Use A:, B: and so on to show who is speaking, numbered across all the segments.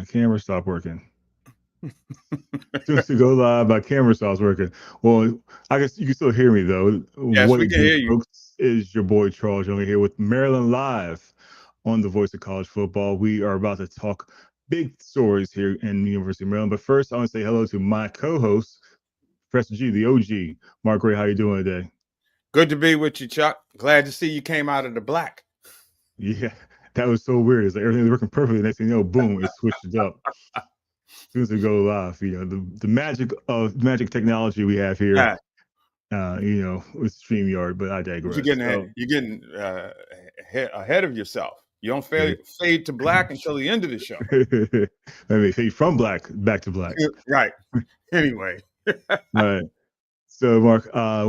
A: camera stopped working. Soon as to go live, my camera stops working. Well, I guess you can still hear me though.
B: Yes,
A: What
B: we
A: it
B: can
A: do,
B: hear you.
A: folks, is your boy Charles Young here with Maryland Live on the Voice of College Football. We are about to talk big stories here in the University of Maryland. But first, I want to say hello to my co-host, Professor G, the OG. Mark Ray, how you doing today?
B: Good to be with you, Chuck. Glad to see you came out of the black.
A: Yeah, that was so weird. It's like everything was working perfectly. Next thing you know, boom, it switched it up. As soon as it go live, the magic of magic technology we have here,
B: Yeah,
A: with StreamYard, but I
B: you're
A: digress.
B: getting ahead,
A: So
B: you're getting ahead of yourself. You don't
A: yeah.
B: fade to black until the end of the show.
A: Let me say from black back to black.
B: Right. Anyway,
A: All right. So Mark,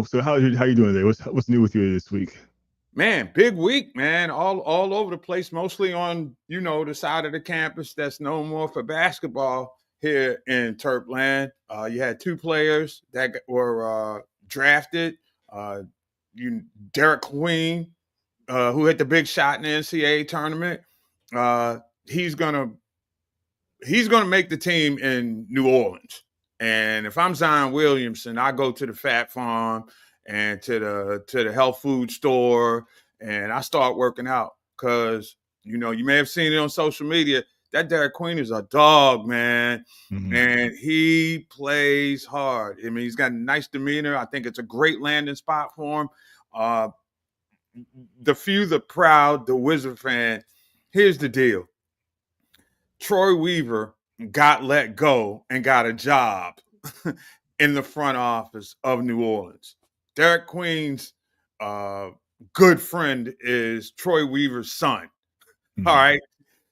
A: so how you doing today? What's new with you this week?
B: man, big week, man. All over the place. Mostly on the side of the campus that's known more for basketball here in Terpland. You had two players that were drafted. Uh, you Derik Queen, who hit the big shot in the NCAA tournament. Uh, he's gonna make the team in New Orleans. And if I'm Zion Williamson, I go to the Fat Farm and to the health food store, and I start working out because you may have seen it on social media. That Derik Queen is a dog, man,
A: Hmm.
B: and he plays hard. I mean, he's got a nice demeanor. I think it's a great landing spot for him. Uh, the few, the proud, the Wizard fan. Here's the deal: Troy Weaver got let go and got a job in the front office of New Orleans. Derik Queen's uh, good friend is Troy Weaver's son. All
A: Hmm.
B: right.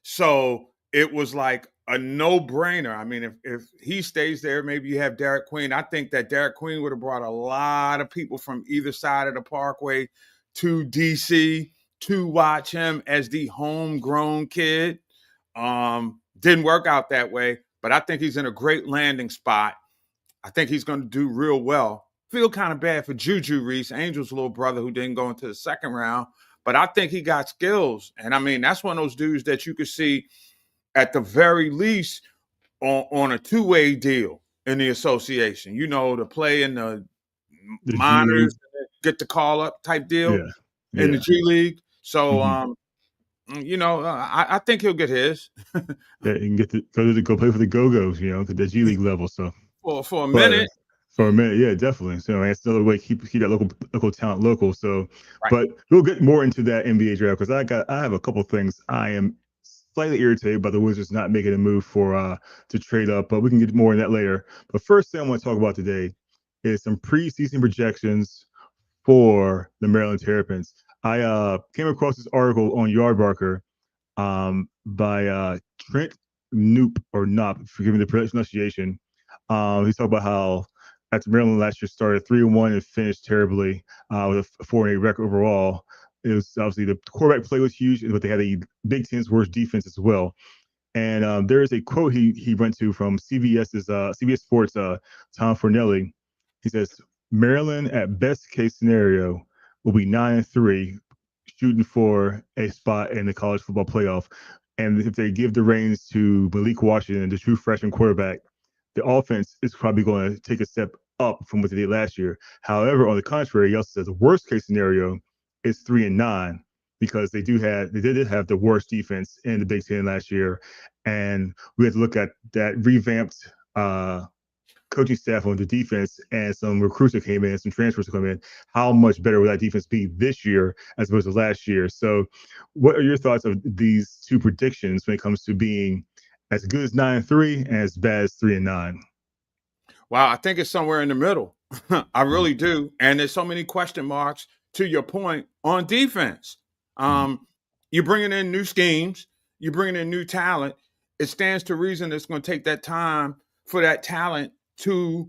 B: So it was like a no-brainer. I mean, if he stays there, maybe you have Derik Queen. I think that Derik Queen would have brought a lot of people from either side of the parkway to DC to watch him as the homegrown kid. Didn't work out that way, but I think he's in a great landing spot. I think he's going to do real well. Feel kind of bad for Juju Reese, Angel's little brother, who didn't go into the second round, but I think he got skills. And I mean, that's one of those dudes that you could see at the very least on a two-way deal in the association, to play in the
A: The G League,
B: minors, get the call up type deal
A: yeah,
B: in the
A: yeah,
B: G League. So,
A: hmm
B: I think he'll get his
A: yeah. You can get go play for the Go Go's, the G League level. So,
B: for a
A: but
B: minute.
A: for a minute, yeah, definitely. So it's another way to keep that local talent local. So,
B: Right.
A: but we'll get more into that NBA draft because I have a couple things I am slightly irritated by the Wizards not making a move for to trade up, but we can get more in that later. But first thing I want to talk about today is some preseason projections for the Maryland Terrapins. I came across this article on Yardbarker by Trent Noop or Nop, forgive me the pronunciation. He's talking about how after Maryland last year started 3-1 and finished terribly with a 4-8 record overall. It was obviously the quarterback play was huge, but they had a Big Ten's worst defense as well. And there is a quote he went to from CBS Sports Tom Fornelli. He says Maryland at best case scenario will be 9-3, shooting for a spot in the college football playoff. And if they give the reins to Malik Washington, the true freshman quarterback, the offense is probably going to take a step up from what they did last year. However, on the contrary, he also says the worst case scenario is 3-9 because they did have the worst defense in the Big Ten last year, and we had to look at that revamped coaching staff on the defense and some recruits that came in, some transfers that come in. How much better will that defense be this year as opposed to last year? So, what are your thoughts of these two predictions when it comes to being as good as 9-3 and as bad as 3-9?
B: Wow, I think it's somewhere in the middle. I
A: Mm-hmm.
B: really do. And there's so many question marks to your point on defense. Um, you're bringing in new schemes, you're bringing in new talent. It stands to reason it's going to take that time for that talent to,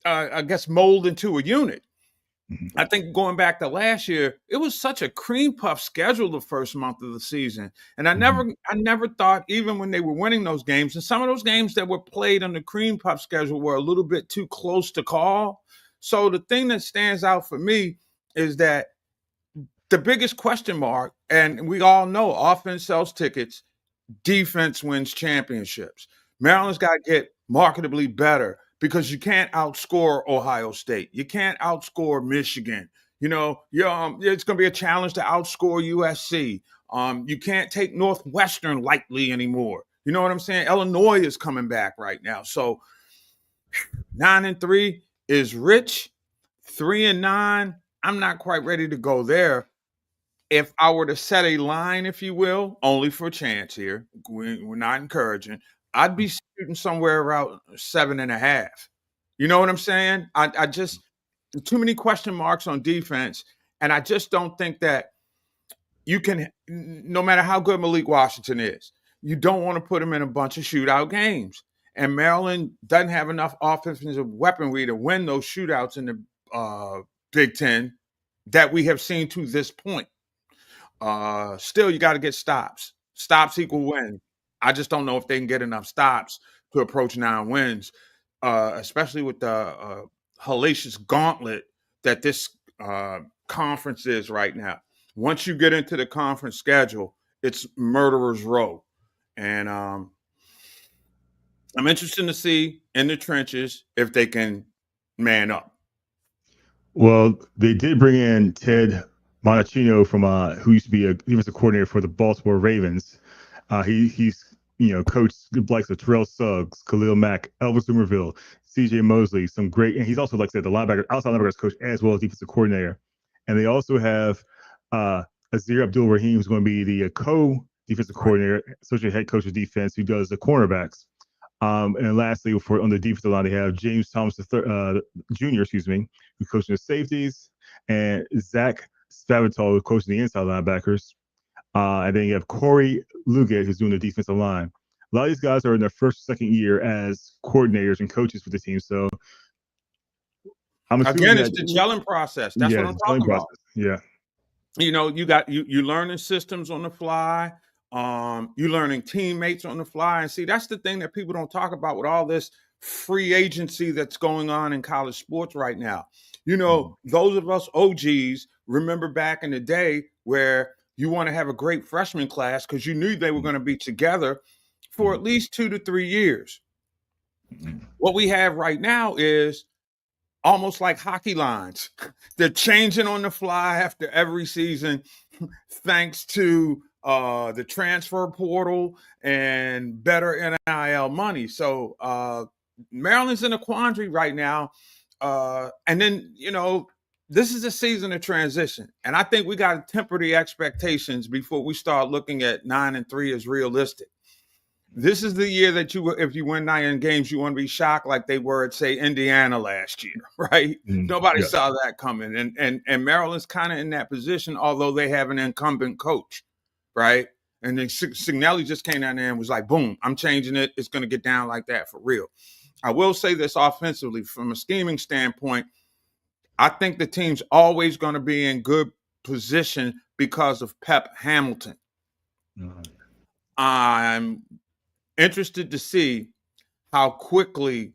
B: I guess, mold into a unit.
A: Mm-hmm.
B: I think going back to last year, it was such a cream puff schedule the first month of the season. And
A: Mm-hmm.
B: I never thought, even when they were winning those games, and some of those games that were played on the cream puff schedule were a little bit too close to call. So the thing that stands out for me is that the biggest question mark, and we all know offense sells tickets, defense wins championships. Maryland's got to get marketably better because you can't outscore Ohio State. You can't outscore Michigan. You know, it's going to be a challenge to outscore USC. You can't take Northwestern lightly anymore. You know what I'm saying? Illinois is coming back right now. So 9-3 is rich. 3-9, I'm not quite ready to go there. If I were to set a line, if you will, only for chance here, we're not encouraging, I'd be shooting somewhere around 7.5. You know what I'm saying? I just, too many question marks on defense. And I just don't think that you can, no matter how good Malik Washington is, you don't want to put him in a bunch of shootout games. And Maryland doesn't have enough offensive weaponry to win those shootouts in the Big Ten that we have seen to this point. Still, you got to get stops. Stops equal win. I just don't know if they can get enough stops to approach 9 wins, especially with the hellacious gauntlet that this conference is right now. Once you get into the conference schedule, it's murderer's row. And I'm interested to see in the trenches if they can man up.
A: Well, they did bring in Ted Monachino from who used to be a defensive coordinator for the Baltimore Ravens. He's coached the likes of Terrell Suggs, Khalil Mack, Elvis Dumerville, C.J. Mosley, some great, and he's also, like I said, the outside linebackers coach as well as defensive coordinator. And they also have Azir Abdul Rahim, who's going to be the co-defensive coordinator, associate head coach of defense, who does the cornerbacks. And lastly, on the defensive line, they have James Thomas Jr., who's coaching the safeties, and Zach Spavital, who's coaching the inside linebackers. And then you have Corey Luget, who's doing the defensive line. A lot of these guys are in their first, second year as coordinators and coaches for the team. So I'm assuming
B: it's the gelling process. That's what I'm talking about.
A: Yeah.
B: You learning systems on the fly. You learning teammates on the fly. And see, that's the thing that people don't talk about with all this free agency that's going on in college sports right now. Those of us OGs remember back in the day where you want to have a great freshman class because you knew they were going to be together for at least 2 to 3 years. What we have right now is almost like hockey lines. They're changing on the fly after every season, thanks to the transfer portal and better NIL money. So Maryland's in a quandary right now. And then, this is a season of transition. And I think we got to temper the expectations before we start looking at 9-3 as realistic. This is the year that if you win 9 games, you want to be shocked like they were at, say, Indiana last year, right? Nobody saw that coming. And Maryland's kind of in that position, although they have an incumbent coach, right? And then Signelli just came down there and was like, boom, I'm changing it. It's going to get down like that for real. I will say this offensively, from a scheming standpoint, I think the team's always going to be in good position because of Pep Hamilton. I'm interested to see how quickly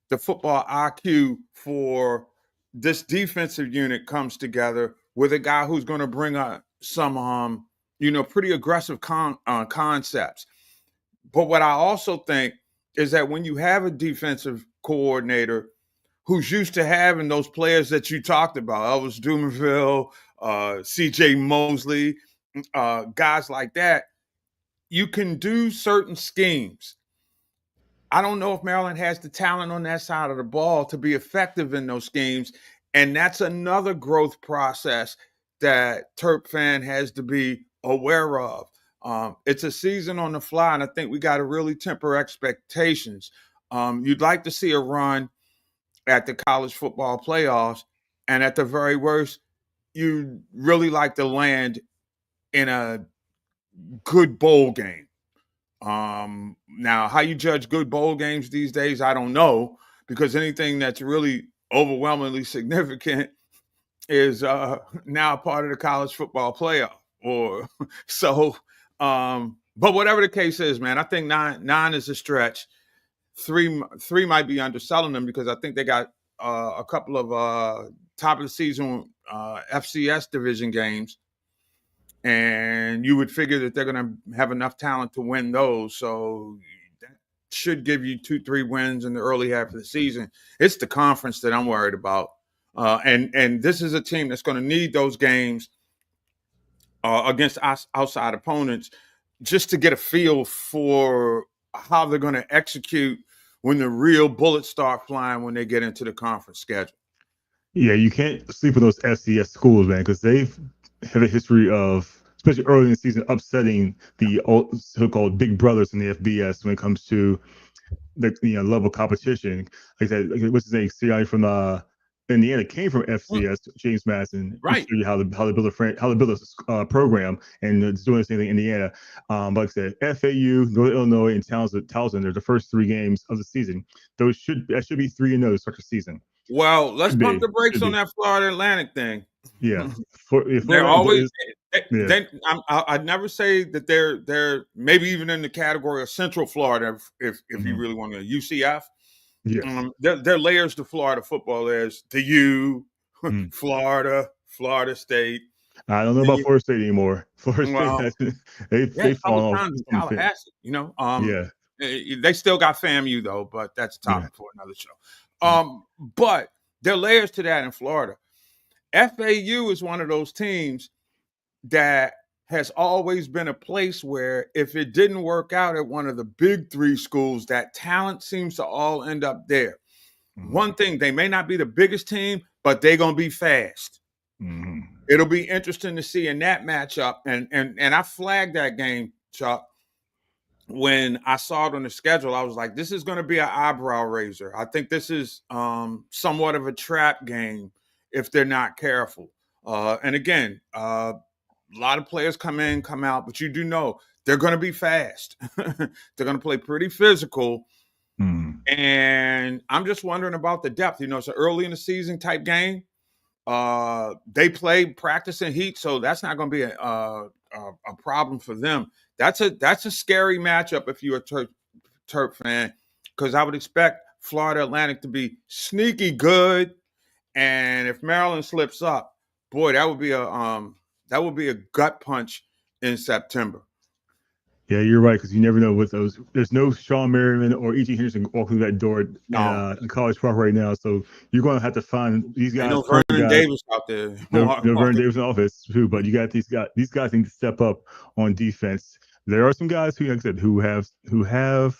B: the football IQ for this defensive unit comes together with a guy who's going to bring some, pretty aggressive concepts. But what I also think is that when you have a defensive coordinator who's used to having those players that you talked about, Elvis Dumerville, C.J. Mosley, guys like that, you can do certain schemes. I don't know if Maryland has the talent on that side of the ball to be effective in those schemes. And that's another growth process that Terp fan has to be aware of. It's a season on the fly, and I think we got to really temper expectations. You'd like to see a run at the college football playoffs, and at the very worst, you really like to land in a good bowl game. Now, how you judge good bowl games these days, I don't know, because anything that's really overwhelmingly significant is now a part of the college football playoff. But whatever the case is, man, I think nine is a stretch. Three might be underselling them because I think they got a couple of top of the season FCS division games. and you would figure that they're going to have enough talent to win those. So that should give you 2-3 wins in the early half of the season. It's the conference that I'm worried about. And this is a team that's going to need those games against outside opponents just to get a feel for how they're going to execute when the real bullets start flying when they get into the conference schedule.
A: Yeah, you can't sleep on those FCS schools, man, because they've had a history of, especially early in the season, upsetting the so-called big brothers in the FBS when it comes to the level of competition. Like I said, what's his name? CI from Indiana came from FCS. James Madison. He
B: Right.
A: showed you how to build a program, and it's doing the same thing in Indiana. But like I said, FAU, Northern Illinois, and Towson. They're the first 3 games of the season. That should be 3-0 to start the season.
B: Well, let's
A: Should
B: pump
A: be.
B: the brakes
A: Should
B: on
A: be.
B: that Florida Atlantic thing.
A: Yeah.
B: They're
A: Florida
B: always.
A: is. Yeah.
B: I'd never say that they're maybe even in the category of Central Florida if you really want to UCF.
A: Yes.
B: Their layers to Florida football is the U,
A: Mm.
B: Florida State.
A: I don't know about Florida State anymore. Florida State
B: Well,
A: has
B: yeah, a
A: they've
B: couple
A: fallen off
B: times in
A: from the fin.
B: Tallahassee.
A: Yeah.
B: They still got FAMU though, but that's a
A: Yeah.
B: topic for another show. But there are layers to that in Florida. FAU is one of those teams that has always been a place where if it didn't work out at one of the big 3 schools, that talent seems to all end up there.
A: Mm-hmm.
B: One thing, they may not be the biggest team, but they're going to be fast.
A: Mm-hmm.
B: It'll be interesting to see in that matchup. And I flagged that game, Chuck. When I saw it on the schedule, I was like, this is going to be an eyebrow raiser. I think this is somewhat of a trap game if they're not careful. And again, a lot of players come in, come out, but you do know they're going to be fast. They're going to play pretty physical. And I'm just wondering about the depth. It's an early in the season type game. They play practice and heat, so that's not going to be a problem for them. That's a scary matchup if you're a Terp fan, because I would expect Florida Atlantic to be sneaky good, and if Maryland slips up, boy, that would be a gut punch in September.
A: Yeah, you're right, because you never know with those. There's no Sean Merriman or E.T. Henderson walking through that door in College Park right now. So you're going to have to find these guys.
B: No Vernon Davis out there.
A: No Vernon Davis in office too, but you got these guys. These guys need to step up on defense. There are some guys who, like I said, who have,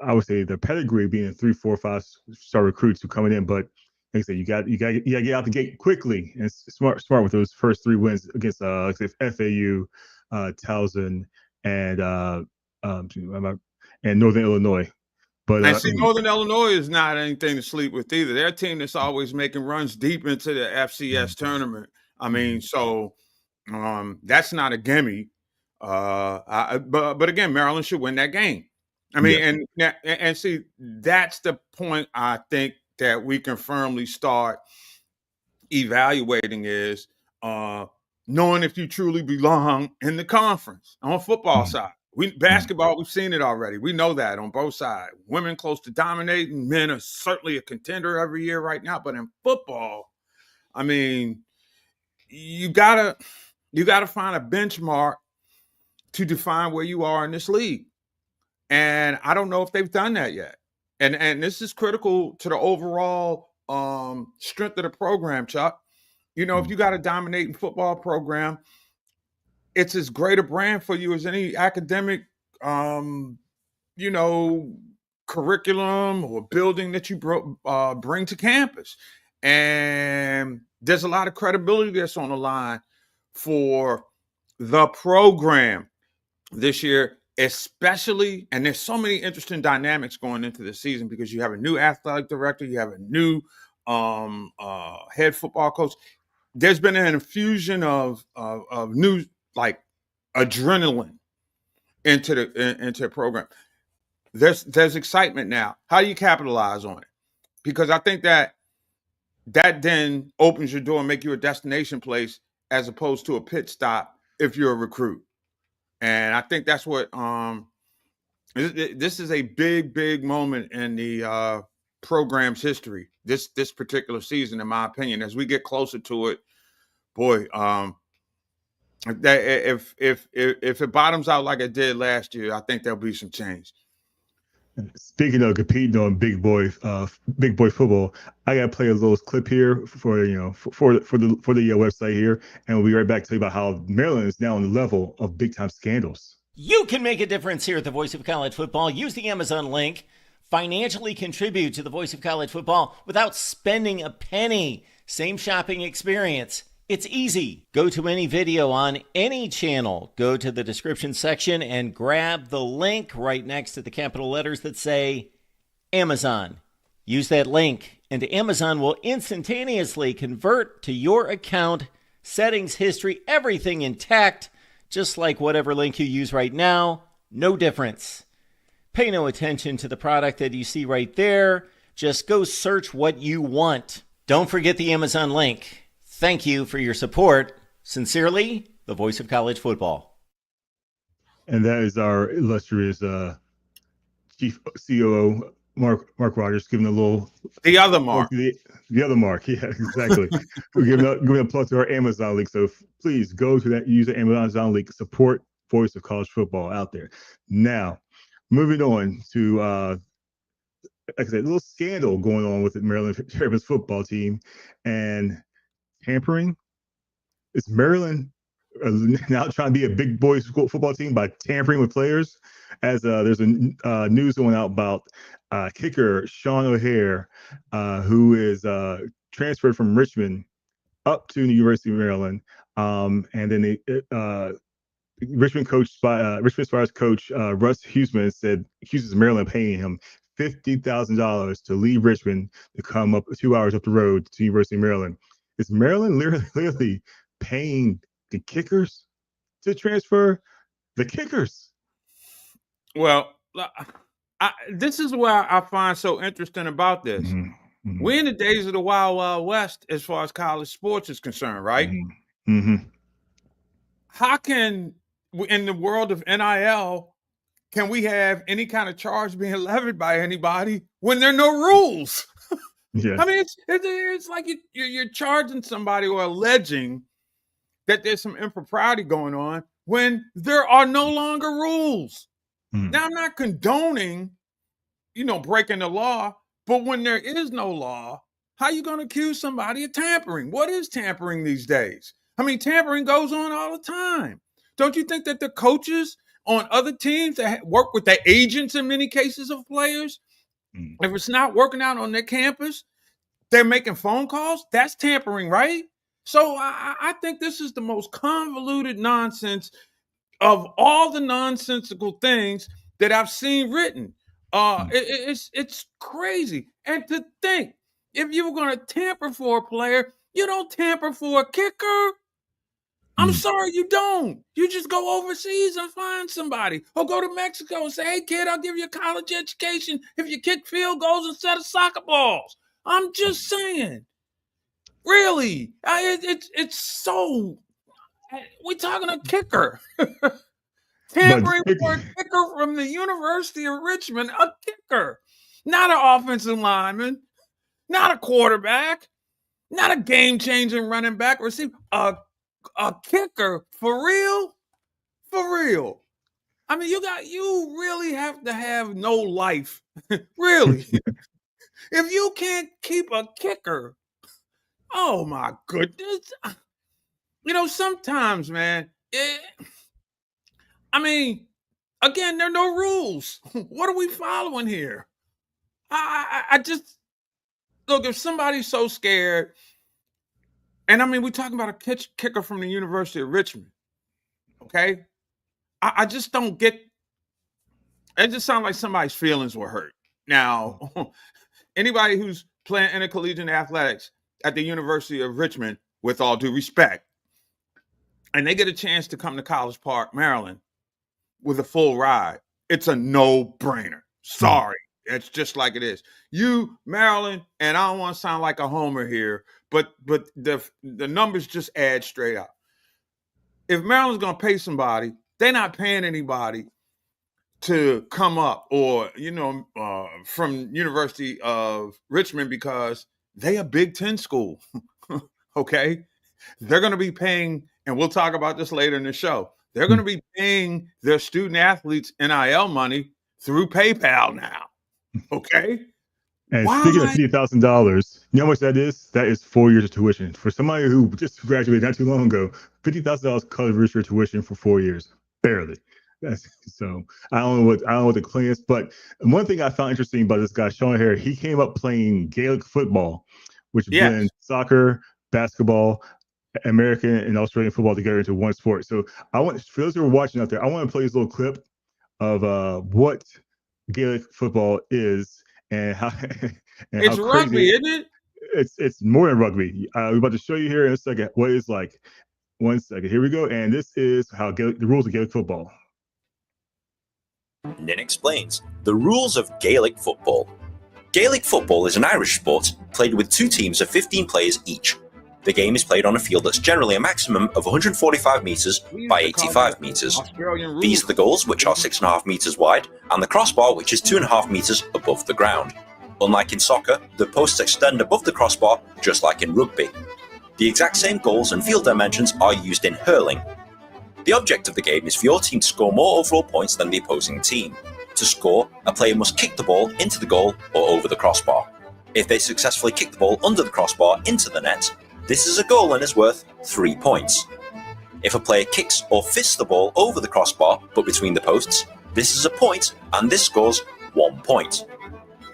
A: I would say, the pedigree being 3, 4, 5-star recruits who coming in, but like I said, you got to get out the gate quickly and smart with those first 3 wins against like I said, FAU, Towson, and Northern Illinois. But
B: Northern Illinois is not anything to sleep with either. They're a team that's always making runs deep into the FCS tournament. I mean, so that's not a gimme. But again, Maryland should win that game. I mean, and see, that's the point I think that we can firmly start evaluating is knowing if you truly belong in the conference on football side. Basketball, we've seen it already. We know that on both sides. Women close to dominating. Men are certainly a contender every year right now. But in football, I mean, you gotta find a benchmark to define where you are in this league. And I don't know if they've done that yet. And this is critical to the overall strength of the program, Chuck. If you got a dominating football program, it's as great a brand for you as any academic, curriculum or building that you bring to campus. And there's a lot of credibility that's on the line for the program this year, especially. And there's so many interesting dynamics going into the season because you have a new athletic director, you have a new head football coach. There's been an infusion of new, like, adrenaline into the program. There's excitement now. How do you capitalize on it? Because I think that then opens your door and make you a destination place as opposed to a pit stop if you're a recruit. And I think that's what this is a big moment in the program's history. This particular season, in my opinion, as we get closer to it, boy, That if it bottoms out like it did last year, I think there'll be some change.
A: Speaking of competing on big boy football, I gotta play a little clip here for the website here, and we'll be right back to tell you about how Maryland is now on the level of big time scandals.
C: You can make a difference here at the Voice of College Football. Use the Amazon link. Financially contribute to the Voice of College Football without spending a penny. Same shopping experience. It's easy. Go to any video on any channel. Go to the description section and grab the link right next to the capital letters that say Amazon. Use that link, and Amazon will instantaneously convert to your account, settings, history, everything intact, just like whatever link you use right now. No difference. Pay no attention to the product that you see right there. Just go search what you want. Don't forget the Amazon link. Thank you for your support. Sincerely, the Voice of College Football.
A: And that is our illustrious chief COO Mark Rogers giving a little
B: the other Mark.
A: The other Mark, yeah, exactly. We're giving a plug to our Amazon link. So please go to that, use the Amazon link, support Voice of College Football out there. Now, moving on to like I said, a little scandal going on with the Maryland Terrapins football team and tampering. Is Maryland now trying to be a big boy school football team by tampering with players? As there's a news going out about kicker Sean O'Hare, who is transferred from Richmond up to the University of Maryland, and then Richmond Spire's coach Russ Huseman said accuses Maryland paying him $50,000 to leave Richmond to come up 2 hours up the road to University of Maryland. Is Maryland literally paying the kickers to transfer? The kickers.
B: Well, this is what I find so interesting about this. Mm-hmm. Mm-hmm. We're in the days of the Wild Wild West as far as college sports is concerned, right? Mm-hmm. Mm-hmm. How can, in the world of NIL, can we have any kind of charge being levied by anybody when there are no rules? Yeah. I mean, it's like you're charging somebody or alleging that there's some impropriety going on when there are no longer rules. Mm. Now, I'm not condoning, breaking the law, but when there is no law, how are you going to accuse somebody of tampering? What is tampering these days? I mean, tampering goes on all the time. Don't you think that the coaches on other teams that work with the agents in many cases of players, if it's not working out on their campus, they're making phone calls? That's tampering, right? So I think this is the most convoluted nonsense of all the nonsensical things that I've seen written. It's crazy. And to think, if you were going to tamper for a player, you don't tamper for a kicker. I'm sorry, you don't. You just go overseas and find somebody, or go to Mexico and say, "Hey, kid, I'll give you a college education if you kick field goals instead of soccer balls." I'm just saying. Really, it's so. We're talking a kicker. Tampering for a kicker from the University of Richmond, a kicker, not an offensive lineman, not a quarterback, not a game-changing running back, receiver, a kicker, for real? For real. I mean, you really have to have no life. Really. If you can't keep a kicker, oh my goodness. Sometimes, man, again, there are no rules. What are we following here? I just, look, if somebody's so scared, and we're talking about a kicker from the University of Richmond, okay? I just don't get, it just sounds like somebody's feelings were hurt. Now, anybody who's playing intercollegiate athletics at the University of Richmond, with all due respect, and they get a chance to come to College Park, Maryland, with a full ride, it's a no-brainer. Sorry. It's just like it is. You, Maryland, and I don't want to sound like a homer here, but the numbers just add straight up. If Maryland's going to pay somebody, they're not paying anybody to come up or, from University of Richmond because they a Big Ten school, okay? They're going to be paying and we'll talk about this later in the show, they're going to be paying their student athletes NIL money through PayPal now. Okay.
A: And
B: Why?
A: speaking of $50,000, you know how much that is? That is 4 years of tuition. For somebody who just graduated not too long ago, $50,000 covers your tuition for 4 years, barely. So I don't know what the claim is, but one thing I found interesting about this guy, Sean Hare, he came up playing Gaelic football, which blends soccer, basketball, American and Australian football together into one sport. So I want, for those who are watching out there, I want to play this little clip of what Gaelic football is and how and
B: It's
A: how
B: rugby,
A: crazy
B: isn't it?
A: it's more than rugby. We're about to show you here in a second what it's like. 1 second, here we go, and this is how the rules of Gaelic football.
D: Nin explains the rules of Gaelic football. Gaelic football is an Irish sport played with 2 teams of 15 players each. The game is played on a field that's generally a maximum of 145 metres by 85 metres. These are the goals, which are 6.5 metres wide, and the crossbar, which is 2.5 metres above the ground. Unlike in soccer, the posts extend above the crossbar, just like in rugby. The exact same goals and field dimensions are used in hurling. The object of the game is for your team to score more overall points than the opposing team. To score, a player must kick the ball into the goal or over the crossbar. If they successfully kick the ball under the crossbar into the net, this is a goal and is worth 3 points. If a player kicks or fists the ball over the crossbar but between the posts, this is a point and this scores 1 point.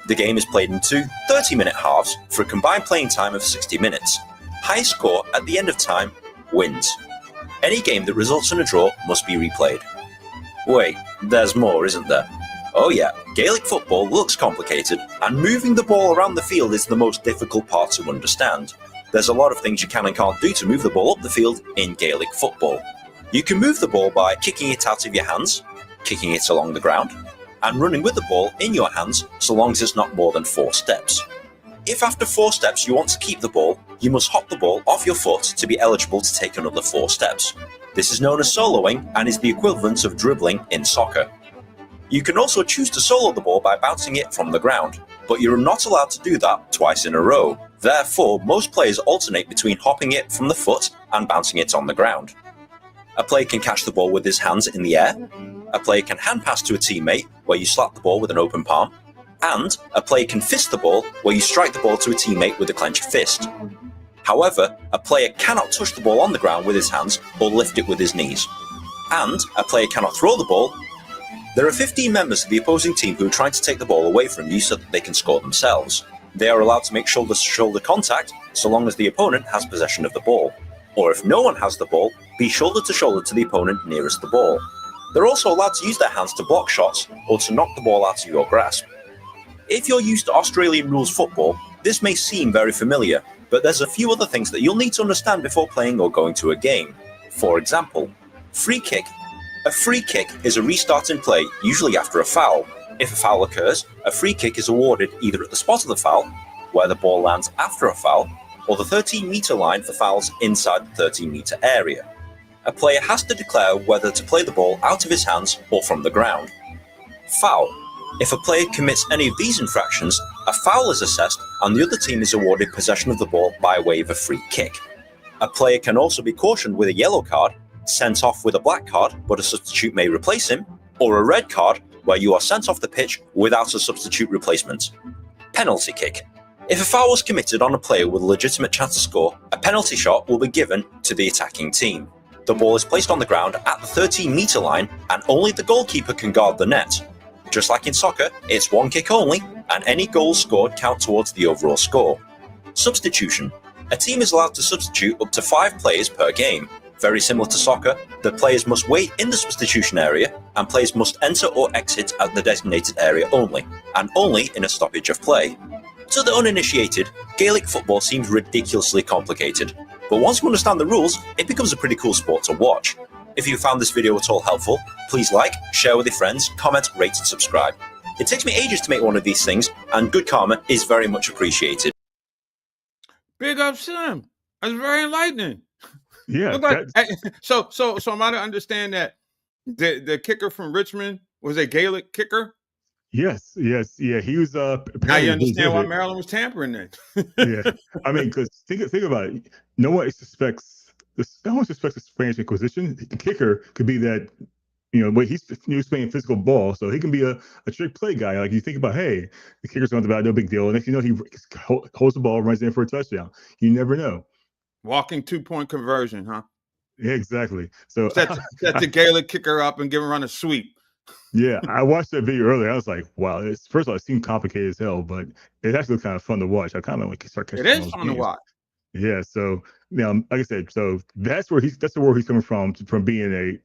D: The game is played in 2 30-minute halves for a combined playing time of 60 minutes. High score at the end of time wins. Any game that results in a draw must be replayed. Wait, there's more, isn't there? Oh yeah, Gaelic football looks complicated, and moving the ball around the field is the most difficult part to understand. There's a lot of things you can and can't do to move the ball up the field in Gaelic football. You can move the ball by kicking it out of your hands, kicking it along the ground, and running with the ball in your hands so long as it's not more than 4 steps. If after 4 steps you want to keep the ball, you must hop the ball off your foot to be eligible to take another 4 steps. This is known as soloing and is the equivalent of dribbling in soccer. You can also choose to solo the ball by bouncing it from the ground, but you're not allowed to do that twice in a row. Therefore, most players alternate between hopping it from the foot and bouncing it on the ground. A player can catch the ball with his hands in the air, a player can hand pass to a teammate where you slap the ball with an open palm, and a player can fist the ball where you strike the ball to a teammate with a clenched fist. However, a player cannot touch the ball on the ground with his hands or lift it with his knees. And a player cannot throw the ball. There are 15 members of the opposing team who are trying to take the ball away from you so that they can score themselves. They are allowed to make shoulder-to-shoulder contact so long as the opponent has possession of the ball. Or if no one has the ball, be shoulder-to-shoulder to the opponent nearest the ball. They're also allowed to use their hands to block shots or to knock the ball out of your grasp. If you're used to Australian rules football, this may seem very familiar, but there's a few other things that you'll need to understand before playing or going to a game. For example, free kick. A free kick is a restart in play, usually after a foul. If a foul occurs, a free kick is awarded either at the spot of the foul, where the ball lands after a foul, or the 13-metre line for fouls inside the 13-metre area. A player has to declare whether to play the ball out of his hands or from the ground. Foul. If a player commits any of these infractions, a foul is assessed and the other team is awarded possession of the ball by way of a free kick. A player can also be cautioned with a yellow card, sent off with a black card but a substitute may replace him, or a red card where you are sent off the pitch without a substitute replacement. Penalty kick. If a foul was committed on a player with a legitimate chance to score, a penalty shot will be given to the attacking team. The ball is placed on the ground at the 13-metre line and only the goalkeeper can guard the net. Just like in soccer, it's 1 kick only and any goals scored count towards the overall score. Substitution. A team is allowed to substitute up to 5 players per game. Very similar to soccer, the players must wait in the substitution area and players must enter or exit at the designated area only, and only in a stoppage of play. To the uninitiated, Gaelic football seems ridiculously complicated, but once you understand the rules, it becomes a pretty cool sport to watch. If you found this video at all helpful, please like, share with your friends, comment, rate and subscribe. It takes me ages to make one of these things, and good karma is very much appreciated.
B: Big up, Sim. That's very enlightening.
A: Yeah.
B: So am I to understand that the kicker from Richmond was a Gaelic kicker?
A: Yes. Yeah. He was.
B: Now you understand why Maryland was tampering then.
A: Yeah. I mean, because think about it. No one suspects I don't expect the Spanish Inquisition. The kicker could be that, he's playing physical ball, so he can be a trick play guy. Like you think about, hey, the kicker's going about no big deal. And if you know he holds the ball, runs in for a touchdown. You never know.
B: Walking 2-point conversion, huh?
A: Yeah, exactly. So
B: Set the Gaelic kicker up and give him run a sweep.
A: yeah, I watched that video earlier. I was like, wow, first of all, it seemed complicated as hell, but it actually kind of fun to watch. I kind of like start catching
B: It
A: some
B: is
A: of those
B: fun to
A: games.
B: watch.
A: Yeah, so like I said, so that's the where he's coming from being a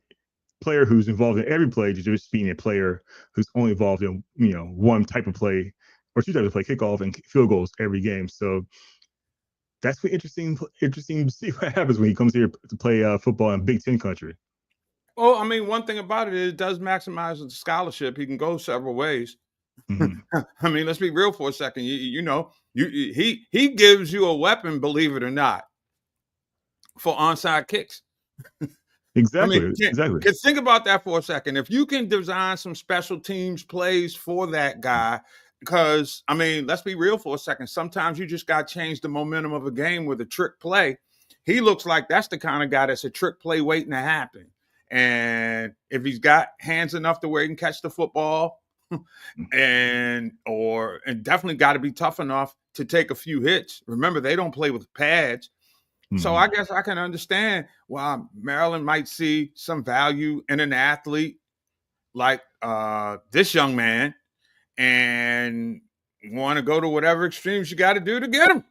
A: player who's involved in every play to just being a player who's only involved in one type of play or two types of play, kickoff and field goals every game. So that's interesting to see what happens when he comes here to play football in Big Ten country.
B: Well, I mean, one thing about it is it does maximize the scholarship. He can go several ways.
A: Mm-hmm.
B: I mean, let's be real for a second. He gives you a weapon, believe it or not, for onside kicks.
A: Exactly.
B: I mean,
A: exactly.
B: think about that for a second. If you can design some special teams plays for that guy, because I mean, let's be real for a second. Sometimes you just got to change the momentum of a game with a trick play. He looks like that's the kind of guy that's a trick play waiting to happen. And if he's got hands enough to where he can catch the football, and definitely got to be tough enough to take a few hits. Remember, they don't play with pads.
A: Mm-hmm.
B: So I guess I can understand why Maryland might see some value in an athlete like this young man and want to go to whatever extremes you got to do to get him.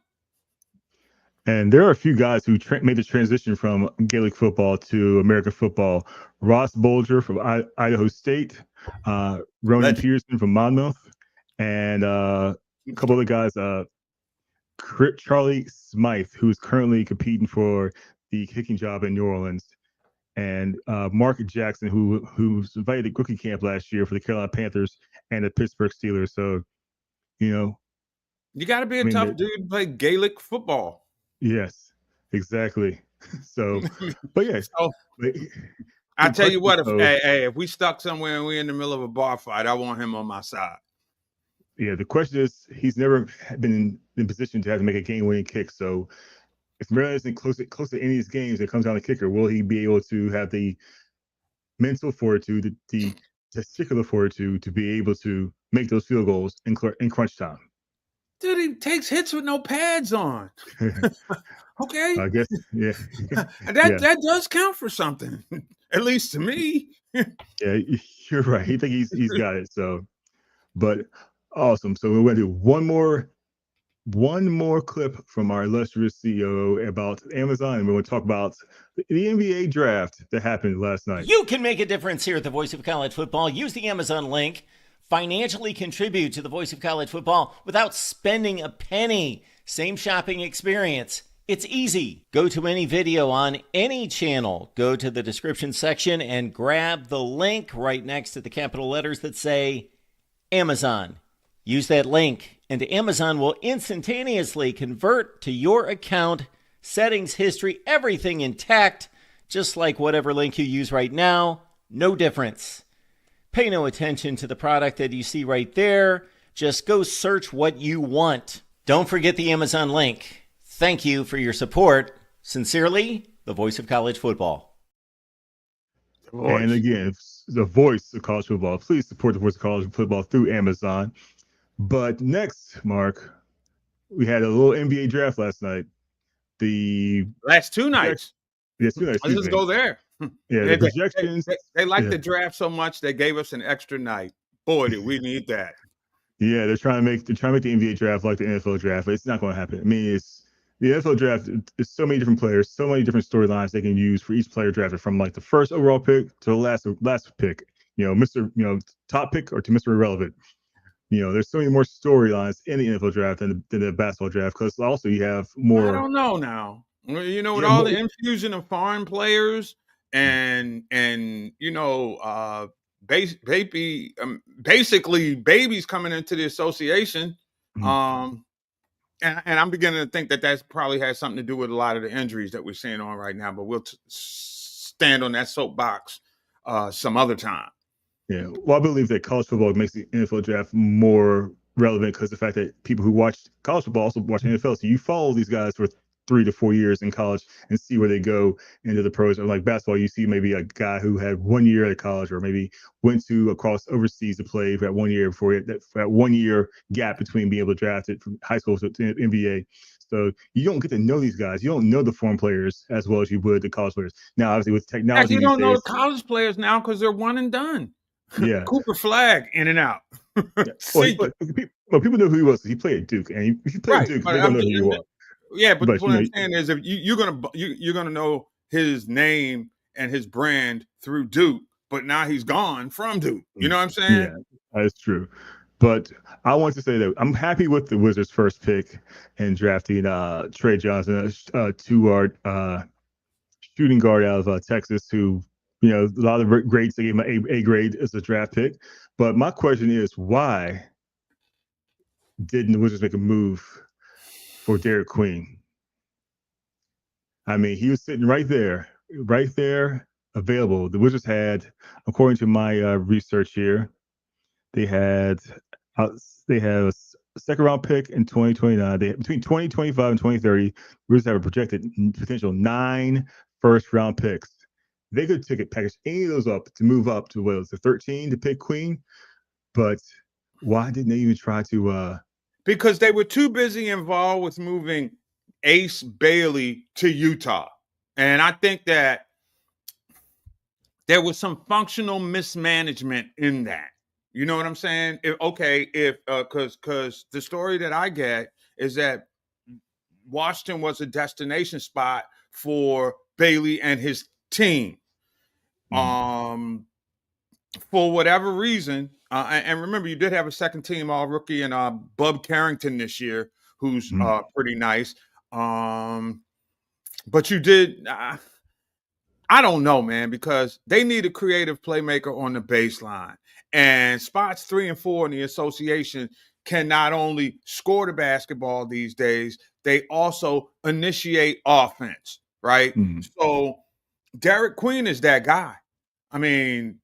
A: And there are a few guys who made the transition from Gaelic football to American football. Ross Bolger from Idaho State, Ronan Peterson from Monmouth, and a couple other guys, Charlie Smythe, who's currently competing for the kicking job in New Orleans, and Mark Jackson, who's invited to rookie camp last year for the Carolina Panthers and the Pittsburgh Steelers. So,
B: you got to be a tough dude to play Gaelic football.
A: Yes, exactly. So, but yeah.
B: I tell you what, if we stuck somewhere and we're in the middle of a bar fight, I want him on my side.
A: Yeah, the question is, he's never been in position to have to make a game-winning kick. So, if Maryland isn't close to any of these games, it comes down to kicker. Will he be able to have the mental fortitude, the testicular fortitude to be able to make those field goals in crunch time?
B: Dude, he takes hits with no pads on. Okay.
A: I guess, yeah.
B: That does count for something, at least to me.
A: Yeah, you're right. He think he's got it. So, but awesome. So we're going to do one more clip from our illustrious CEO about Amazon, and we're going to talk about the NBA draft that happened last night.
C: You can make a difference here at the Voice of College Football. Use the Amazon link. Financially contribute to the Voice of College Football without spending a penny. Same shopping experience. It's easy. Go to any video on any channel. Go to the description section and grab the link right next to the capital letters that say Amazon. Use that link and Amazon will instantaneously convert to your account, settings, history, everything intact, just like whatever link you use right now. No difference. Pay no attention to the product that you see right there. Just go search what you want. Don't forget the Amazon link. Thank you for your support. Sincerely, the Voice of College Football.
A: And again, the Voice of College Football. Please support the Voice of College Football through Amazon. But next, Mark, we had a little NBA draft last night. The
B: last 2 nights.
A: Yes, 2 nights.
B: Let's just go there.
A: Yeah, the projections.
B: They like the draft so much they gave us an extra night. Boy, did we need that.
A: Yeah, they're trying to make the NBA draft like the NFL draft, but it's not going to happen. I mean, the NFL draft is so many different players, so many different storylines they can use for each player drafted, from like the first overall pick to the last pick. Mr. Top pick or to Mr. Irrelevant. There's so many more storylines in the NFL draft than the basketball draft, because also you have more.
B: I don't know now. With all the infusion of foreign players and basically babies coming into the association, and I'm beginning to think that that's probably has something to do with a lot of the injuries that we're seeing on right now. But we'll stand on that soapbox some other time.
A: Yeah, well, I believe that college football makes the NFL draft more relevant because the fact that people who watch college football also watch NFL, so you follow these guys for 3 to 4 years in college and see where they go into the pros. Or like basketball, you see maybe a guy who had 1 year at college, or maybe went to across overseas to play for that 1 year before that 1 year gap between being able to draft it from high school to NBA. So you don't get to know these guys. You don't know the foreign players as well as you would the college players. Now, obviously, with technology
B: You
A: these
B: don't know
A: days,
B: the college players now because they're one and done.
A: yeah.
B: Cooper Flag in and out.
A: Yeah. Well, people know who he was. He played at Duke, and if you play at Duke, they're gonna know who you are.
B: Yeah, but
A: But
B: what I'm saying is, if you're gonna know his name and his brand through Duke, but now he's gone from Duke. You know what I'm saying?
A: Yeah, that's true. But I want to say that I'm happy with the Wizards' first pick and drafting Trey Johnson, a two-guard shooting guard out of Texas, who, you know, a lot of grades, they gave him an A grade as a draft pick. But my question is, why didn't the Wizards make a move for Derik Queen? I mean, he was sitting right there, available. The Wizards had, according to my research here, they have a second round pick in 2029. They between 2025 and 2030, Wizards have a projected potential 9 first round picks. They could ticket package any of those up to move up to, what was it, 13 to pick Queen. But why didn't they even try to?
B: Because they were too busy involved with moving Ace Bailey to Utah. And I think that there was some functional mismanagement in that. You know what I'm saying? Because the story that I get is that Washington was a destination spot for Bailey and his team. For whatever reason, and remember, you did have a second team all rookie and Bub Carrington this year, who's pretty nice. But you did. I don't know, man, because they need a creative playmaker on the baseline. And spots 3 and 4 in the association can not only score the basketball these days, they also initiate offense, right? So Derik Queen is that guy. I mean,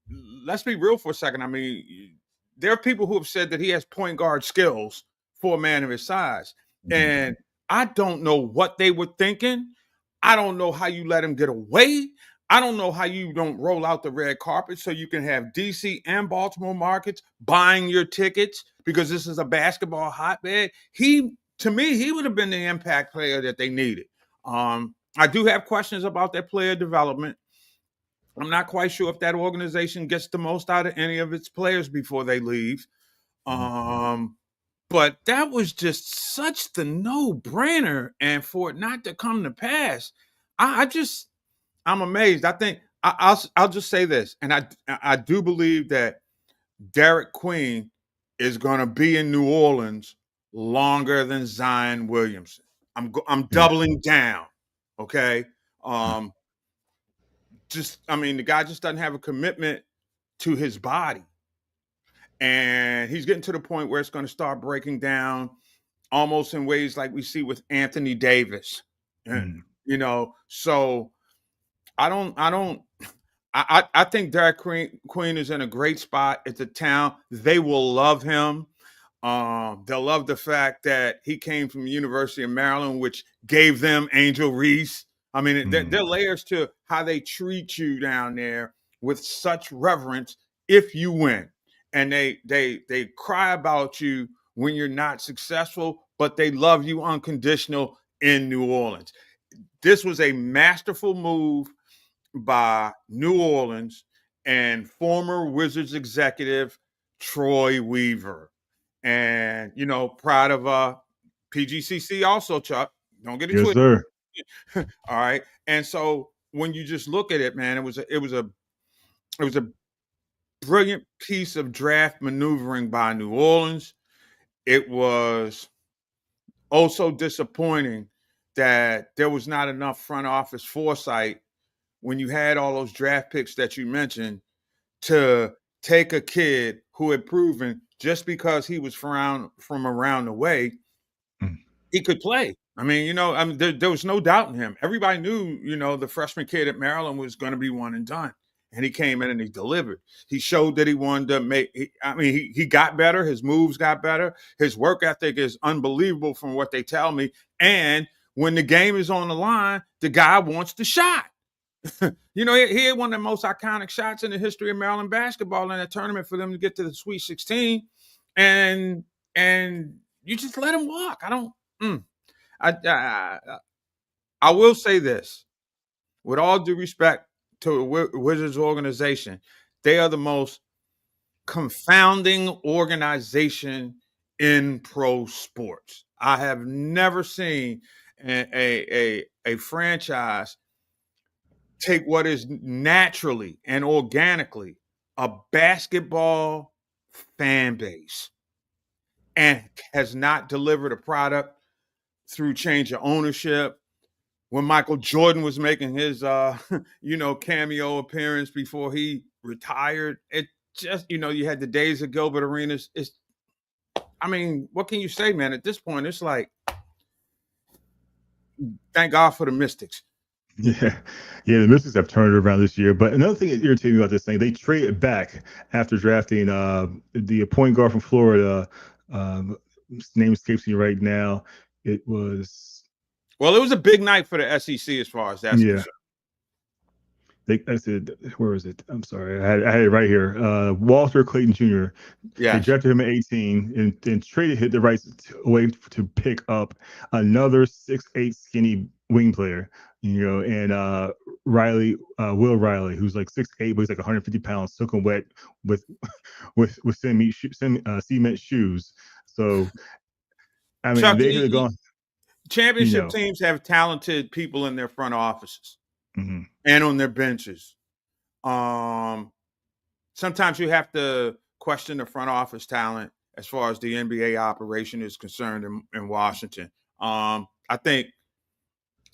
B: let's be real for a second. I mean, there are people who have said that he has point guard skills for a man of his size. And I don't know what they were thinking. I don't know how you let him get away. I don't know how you don't roll out the red carpet so you can have DC and Baltimore markets buying your tickets because this is a basketball hotbed. To me, he would have been the impact player that they needed. I do have questions about their player development. I'm not quite sure if that organization gets the most out of any of its players before they leave. But that was just such the no-brainer, and for it not to come to pass, I'm amazed. I think I'll just say this, and I do believe that Derik Queen is going to be in New Orleans longer than Zion Williamson. I'm doubling down. Okay. The guy just doesn't have a commitment to his body. And he's getting to the point where it's going to start breaking down almost in ways like we see with Anthony Davis. You know, so I think Derik Queen is in a great spot. It's a town. They will love him. They'll love the fact that he came from the University of Maryland, which gave them Angel Reese. I mean, there are layers to how they treat you down there with such reverence if you win. And they cry about you when you're not successful, but they love you unconditional in New Orleans. This was a masterful move by New Orleans and former Wizards executive Troy Weaver. And, you know, proud of PGCC also, Chuck. Don't get it twisted.
A: Sir.
B: All right. And so when you just look at it, man, it was a brilliant piece of draft maneuvering by New Orleans. It was also disappointing that there was not enough front office foresight when you had all those draft picks that you mentioned to take a kid who had proven just because he was from around the way, he could play. I mean, you know, there was no doubt in him. Everybody knew, you know, the freshman kid at Maryland was going to be one and done. And he came in and he delivered. He showed that he wanted to he got better. His moves got better. His work ethic is unbelievable from what they tell me. And when the game is on the line, the guy wants the shot. You know, he had one of the most iconic shots in the history of Maryland basketball in a tournament for them to get to the Sweet 16, and you just let him walk. I don't. I will say this, with all due respect to the Wizards organization, they are the most confounding organization in pro sports. I have never seen a franchise take what is naturally and organically a basketball fan base and has not delivered a product through change of ownership. When Michael Jordan was making his cameo appearance before he retired, it just, you had the days of Gilbert Arenas. What can you say, man? At this point, it's like, thank God for the Mystics.
A: Yeah, the Mystics have turned it around this year. But another thing that irritated me about this thing, they traded back after drafting the point guard from Florida. His name escapes me right now. It was
B: a big night for the SEC as far as that's concerned.
A: I said, where is it? I'm sorry, I had it right here. Walter Clayton Jr.
B: Yeah,
A: they drafted him at 18 and traded the rights away to pick up another 6'8" skinny wing player. And Will Riley, who's like 6'8", but he's like 150 pounds, soaking wet with cement shoes. So,
B: Chuck,
A: they could have gone.
B: Championship teams have talented people in their front offices and on their benches. Sometimes you have to question the front office talent as far as the NBA operation is concerned in Washington. I think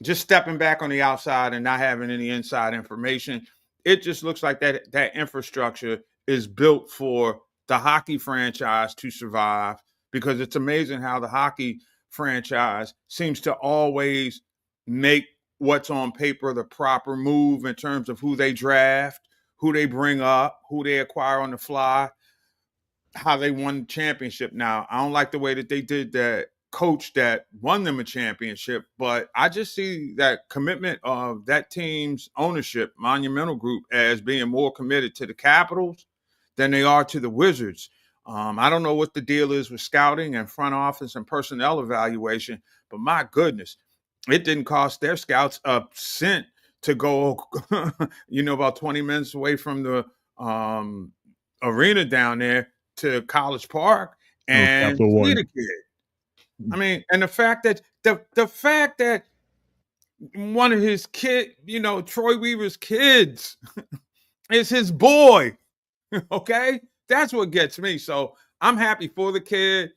B: just stepping back on the outside and not having any inside information, it just looks like that infrastructure is built for the hockey franchise to survive, because it's amazing how the hockey franchise seems to always make what's on paper the proper move in terms of who they draft, who they bring up, who they acquire on the fly, how they won the championship. Now, I don't like the way that they did that coach that won them a championship, but I just see that commitment of that team's ownership, Monumental Group, as being more committed to the Capitals than they are to the Wizards. I don't know what the deal is with scouting and front office and personnel evaluation, but my goodness, it didn't cost their scouts a cent to go, about 20 minutes away from the arena down there to College Park and see the kid. And the fact that one of his Troy Weaver's kids is his boy. Okay, that's what gets me. So I'm happy for the kid.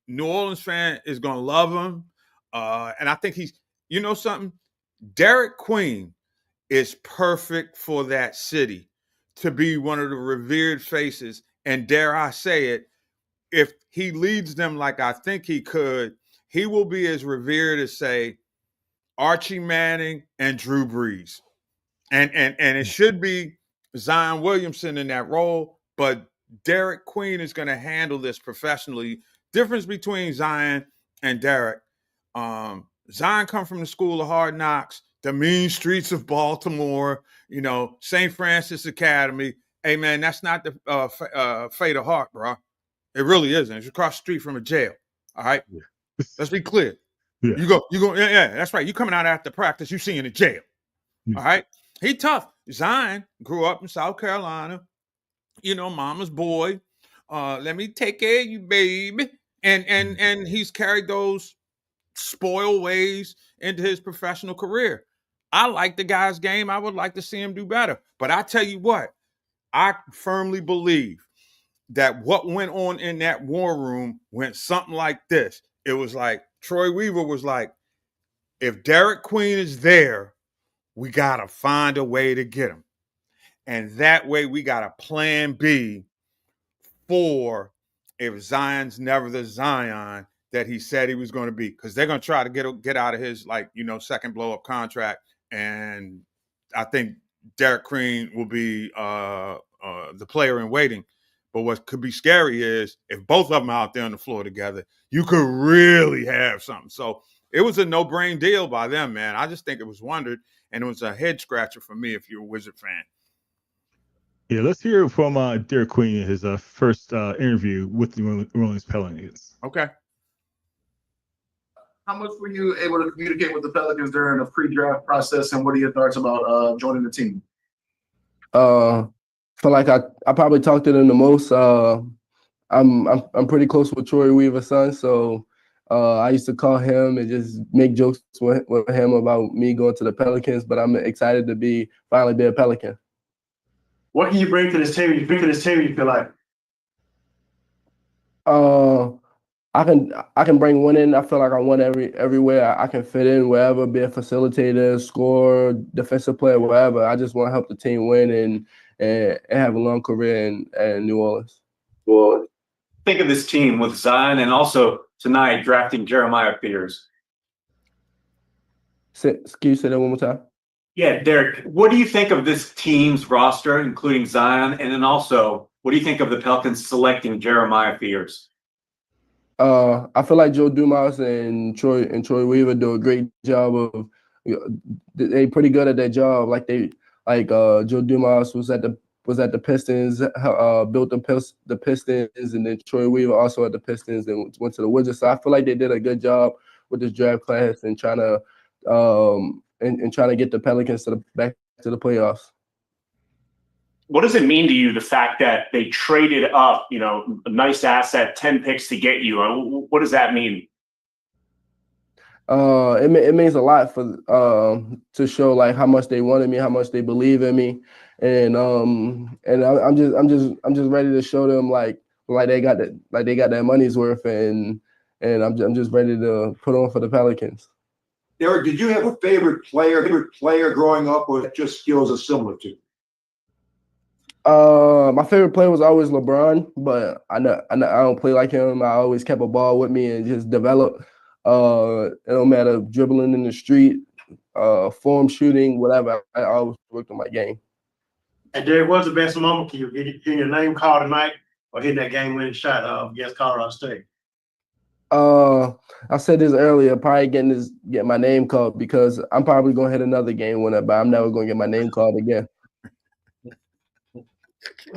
B: New Orleans fan is gonna love him, and I think he's, something. Derik Queen is perfect for that city to be one of the revered faces, and dare I say it, if he leads them like I think he could, he will be as revered as, say, Archie Manning and Drew Brees. And it should be Zion Williamson in that role, but Derik Queen is going to handle this professionally. Difference between Zion and Derik. Zion come from the school of hard knocks, the mean streets of Baltimore, St. Francis Academy. Hey, man, that's not the fate of heart, bro. It really isn't. It's across the street from a jail. All right? Yeah. Let's be clear. Yeah. You go, yeah, that's right. You coming out after practice, you see in the jail. Yeah. All right? He tough. Zion grew up in South Carolina, mama's boy. Let me take care of you, baby. And he's carried those spoiled ways into his professional career. I like the guy's game. I would like to see him do better. But I tell you what, I firmly believe that what went on in that war room went something like this. It was like Troy Weaver was like, if Derik Queen is there, we got to find a way to get him. And that way we got a plan B for if Zion's never the Zion that he said he was going to be. Because they're going to try to get out of his, second blow-up contract. And I think Derik Queen will be the player in waiting. But what could be scary is if both of them are out there on the floor together, you could really have something. So it was a no-brain deal by them, man. I just think it was wondered, and it was a head scratcher for me if you're a Wizard fan.
A: Yeah, let's hear from Derik Queen in his first interview with the New Orleans Pelicans.
B: Okay.
E: How much were you able to communicate with the Pelicans during the pre-draft process, and what are your thoughts about joining the team?
F: Feel like I probably talked to them the most. I'm pretty close with Troy Weaver's son, so I used to call him and just make jokes with him about me going to the Pelicans. But I'm excited to finally be a Pelican.
E: What can you bring to this team? You feel like?
F: I can bring winning. I feel like I won everywhere. I can fit in wherever, be a facilitator, score, defensive player, wherever. I just want to help the team win and have a long career in New Orleans.
G: Well, think of this team with Zion and also tonight drafting Jeremiah Peters.
F: Can you say that one more time?
G: Yeah, Derik, what do you think of this team's roster, including Zion? And then also, what do you think of the Pelicans selecting Jeremiah Peters?
F: I feel like Joe Dumas and Troy Weaver do a great job of. They pretty good at their job. Joe Dumas was at the Pistons, built the Pistons, and then Troy Weaver also at the Pistons and went to the Wizards. So I feel like they did a good job with this draft class and trying to get the Pelicans back to the playoffs.
H: What does it mean to you, the fact that they traded up, a nice asset, 10 picks to get you? What does that mean?
F: It means a lot to show like how much they wanted me, how much they believe in me, and I'm just ready to show them like they got their money's worth, and I'm just ready to put on for the Pelicans.
I: Derik, did you have a favorite player growing up, or just skills are similar to?
F: My favorite player was always LeBron, but I don't play like him. I always kept a ball with me and just developed. It don't matter dribbling in the street, form shooting, whatever. I always worked on my game.
E: And Derik, what's the best moment for you? Getting your name called tonight, or hitting that game-winning shot against Colorado State?
F: I said this earlier, probably get my name called, because I'm probably gonna hit another game winner, but I'm never gonna get my name called again.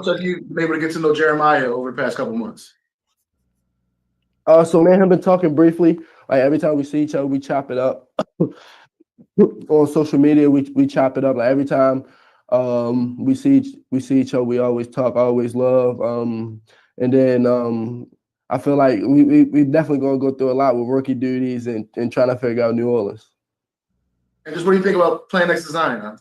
E: So you've been able to get to know Jeremiah over the past couple months?
F: So me and him been talking briefly. Like every time we see each other, we chop it up. On social media, we chop it up. Like every time we see each other, we always talk, always love. And then I feel like we definitely gonna go through a lot with rookie duties and trying to figure out New Orleans.
E: And just what do you think about playing next to Zion, huh?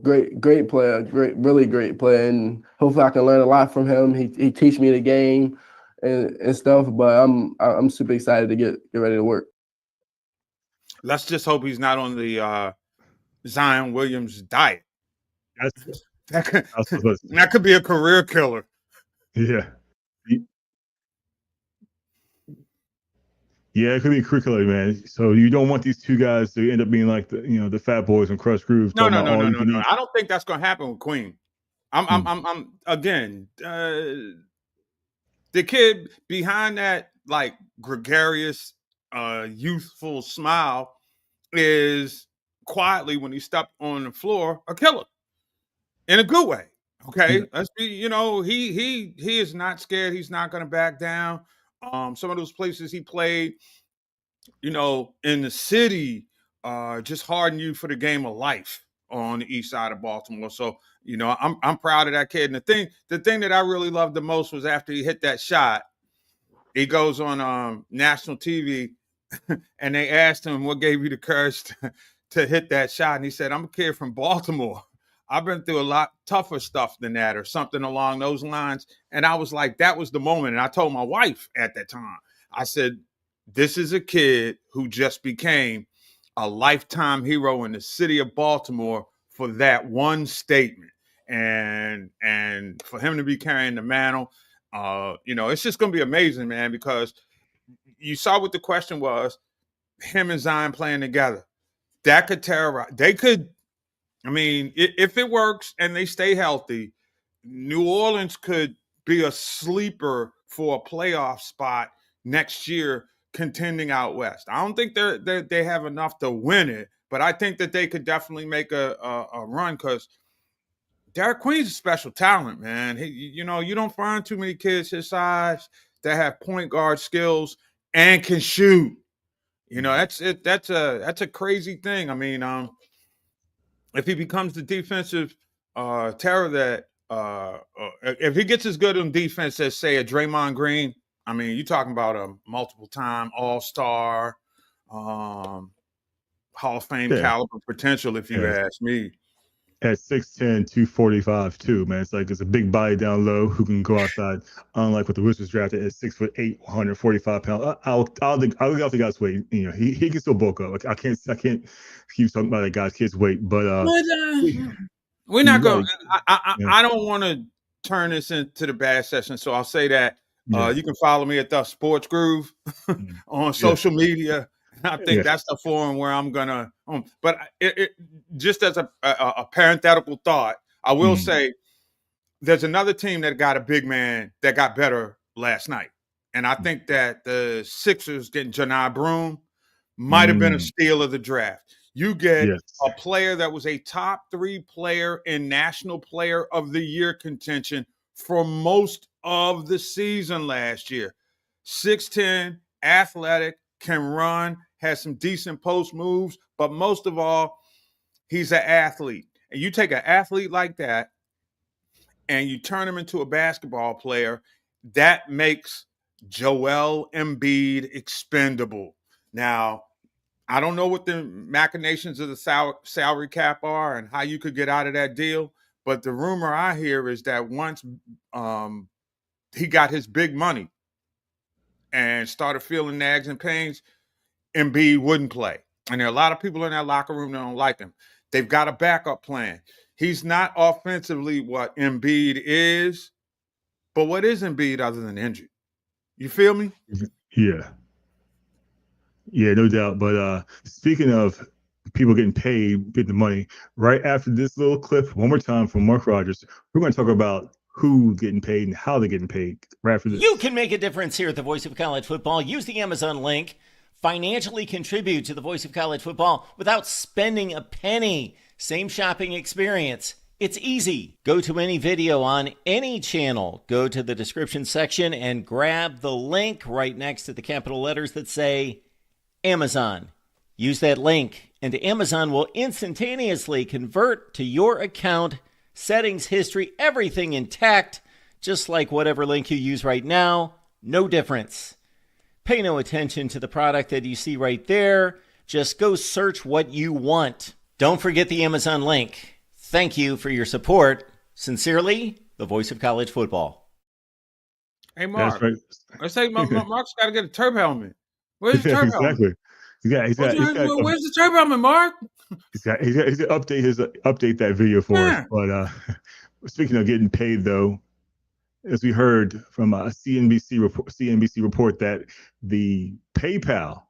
F: Great player, really great player, and hopefully I can learn a lot from him. He teach me the game and stuff, but I'm super excited to get ready to work.
B: Let's just hope he's not on the Zion Williams diet. That could be a career killer.
A: Yeah. Yeah, it could be curricular, man. So you don't want these two guys to end up being like the Fat Boys and Crush Groove.
B: No. I don't think that's going to happen with Queen. I'm again, the kid behind that like gregarious, youthful smile is quietly, when he stepped on the floor, a killer in a good way. Okay, let's be. He is not scared. He's not going to back down. Some of those places he played, in the city, just harden you for the game of life on the east side of Baltimore. So, I'm proud of that kid. And the thing that I really loved the most was after he hit that shot, he goes on national TV and they asked him, what gave you the courage to hit that shot? And he said, I'm a kid from Baltimore. I've been through a lot tougher stuff than that, or something along those lines. And I was like, that was the moment. And I told my wife at that time, I said, this is a kid who just became a lifetime hero in the city of Baltimore for that one statement. And for him to be carrying the mantle, it's just going to be amazing, man, because you saw what the question was, him and Zion playing together. That could terrorize. If it works and they stay healthy, New Orleans could be a sleeper for a playoff spot next year, contending out west. I don't think they have enough to win it, but I think that they could definitely make a run because Derik Queen's a special talent, man. You don't find too many kids his size that have point guard skills and can shoot. That's it. That's a crazy thing. I mean, if he becomes the defensive terror that if he gets as good on defense as say a Draymond Green, I mean, you're talking about a multiple-time All-Star, Hall of Fame caliber potential, if you ask me.
A: At 6'10", 245 too, man. It's a big body down low who can go outside. Unlike what the Wizards drafted at 6'8", 145 pounds. I'll get off the guy's weight. He can still bulk up. I can't keep talking about that guy's kid's weight, but
B: we're not going. I don't want to turn this into the bad session, so I'll say that you can follow me at the Sports Groove on social media. I think that's the forum where I'm gonna. But it just as a parenthetical thought, I will say there's another team that got a big man that got better last night, and I think that the Sixers getting Janai Broome might have been a steal of the draft. You get a player that was a top 3 player in National Player of the Year contention for most of the season last year. 6'10", athletic, can run, has some decent post moves, but most of all, he's an athlete. And you take an athlete like that and you turn him into a basketball player, that makes Joel Embiid expendable. Now, I don't know what the machinations of the salary cap are and how you could get out of that deal, but the rumor I hear is that once he got his big money and started feeling nags and pains, Embiid wouldn't play. And there are a lot of people in that locker room that don't like him. They've got a backup plan. He's not offensively what Embiid is, but what is Embiid other than injured? You feel me?
A: Yeah. Yeah, no doubt. But speaking of people getting paid, getting the money, right after this little clip, one more time from Mark Rogers, we're going to talk about who's getting paid and how they're getting paid right after this.
C: You can make a difference here at the Voice of College Football. Use the Amazon link. Financially contribute to the Voice of College Football without spending a penny. Same shopping experience. It's easy. Go to any video on any channel. Go to the description section and grab the link right next to the capital letters that say Amazon. Use that link and Amazon will instantaneously convert to your account, settings, history, everything intact, just like whatever link you use right now. No difference. Pay no attention to the product that you see right there. Just go search what you want. Don't forget the Amazon link. Thank you for your support. Sincerely, the Voice of College Football.
B: Hey, Mark.
A: That's right.
B: Let's say Mark's got to get a turbo helmet. Where's the turbo
A: exactly.
B: helmet? Where's the turbo helmet, Mark?
A: He's got to update that video for us. But speaking of getting paid, though, as we heard from a CNBC report that the PayPal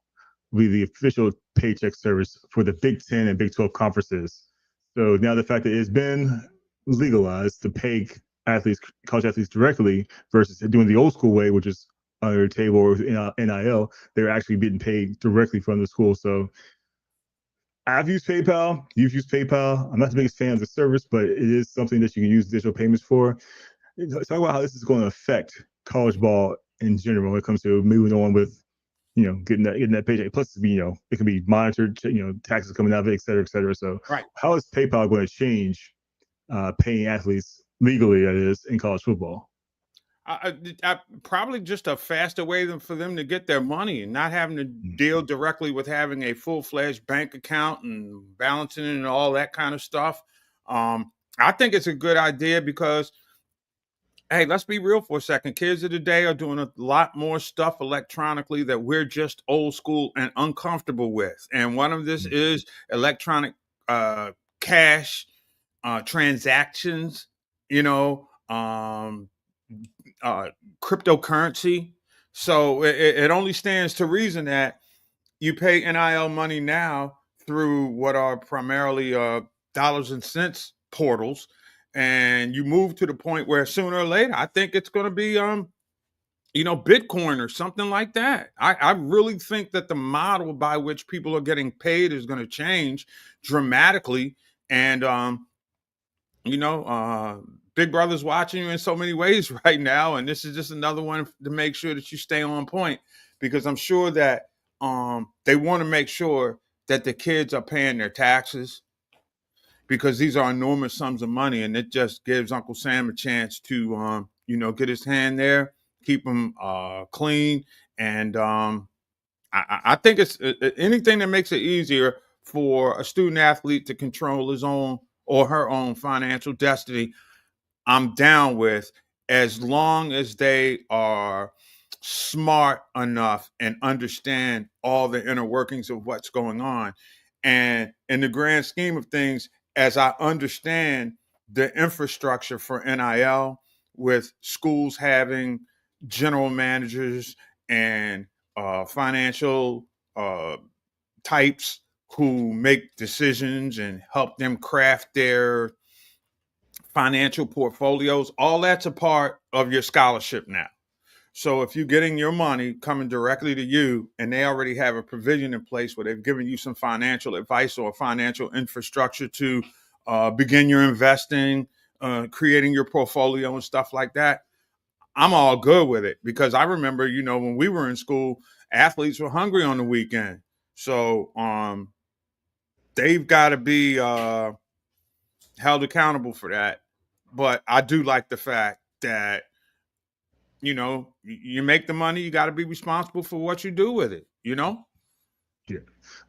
A: will be the official paycheck service for the Big 10 and Big 12 conferences. So now the fact that it's been legalized to pay college athletes directly versus doing the old school way, which is under the table or NIL, they're actually getting paid directly from the school. So I've used PayPal. You've used PayPal. I'm not the biggest fan of the service, but it is something that you can use digital payments for. Talk about how this is going to affect college ball in general when it comes to moving on with, getting that paycheck. Plus, it can be monitored, taxes coming out of it, et cetera, et cetera. So how is PayPal going to change paying athletes legally, that is, in college football?
B: Probably just a faster way for them to get their money and not having to deal directly with having a full-fledged bank account and balancing it and all that kind of stuff. I think it's a good idea because, hey, let's be real for a second. Kids of today are doing a lot more stuff electronically that we're just old school and uncomfortable with. And one of this is electronic cash transactions, cryptocurrency. So it only stands to reason that you pay NIL money now through what are primarily dollars and cents portals. And you move to the point where sooner or later, I think it's going to be, Bitcoin or something like that. I really think that the model by which people are getting paid is going to change dramatically. And, Big Brother's watching you in so many ways right now. And this is just another one to make sure that you stay on point, because I'm sure that they want to make sure that the kids are paying their taxes, because these are enormous sums of money. And it just gives Uncle Sam a chance to, get his hand there, keep him clean. And I think it's anything that makes it easier for a student athlete to control his own or her own financial destiny, I'm down with, as long as they are smart enough and understand all the inner workings of what's going on. And in the grand scheme of things, as I understand the infrastructure for NIL, with schools having general managers and financial types who make decisions and help them craft their financial portfolios, all that's a part of your scholarship now. So if you're getting your money coming directly to you, and they already have a provision in place where they've given you some financial advice or financial infrastructure to begin your investing, creating your portfolio and stuff like that, I'm all good with it. Because I remember, when we were in school, athletes were hungry on the weekend. So they've got to be held accountable for that. But I do like the fact that, you make the money, you got to be responsible for what you do with it,
A: Yeah.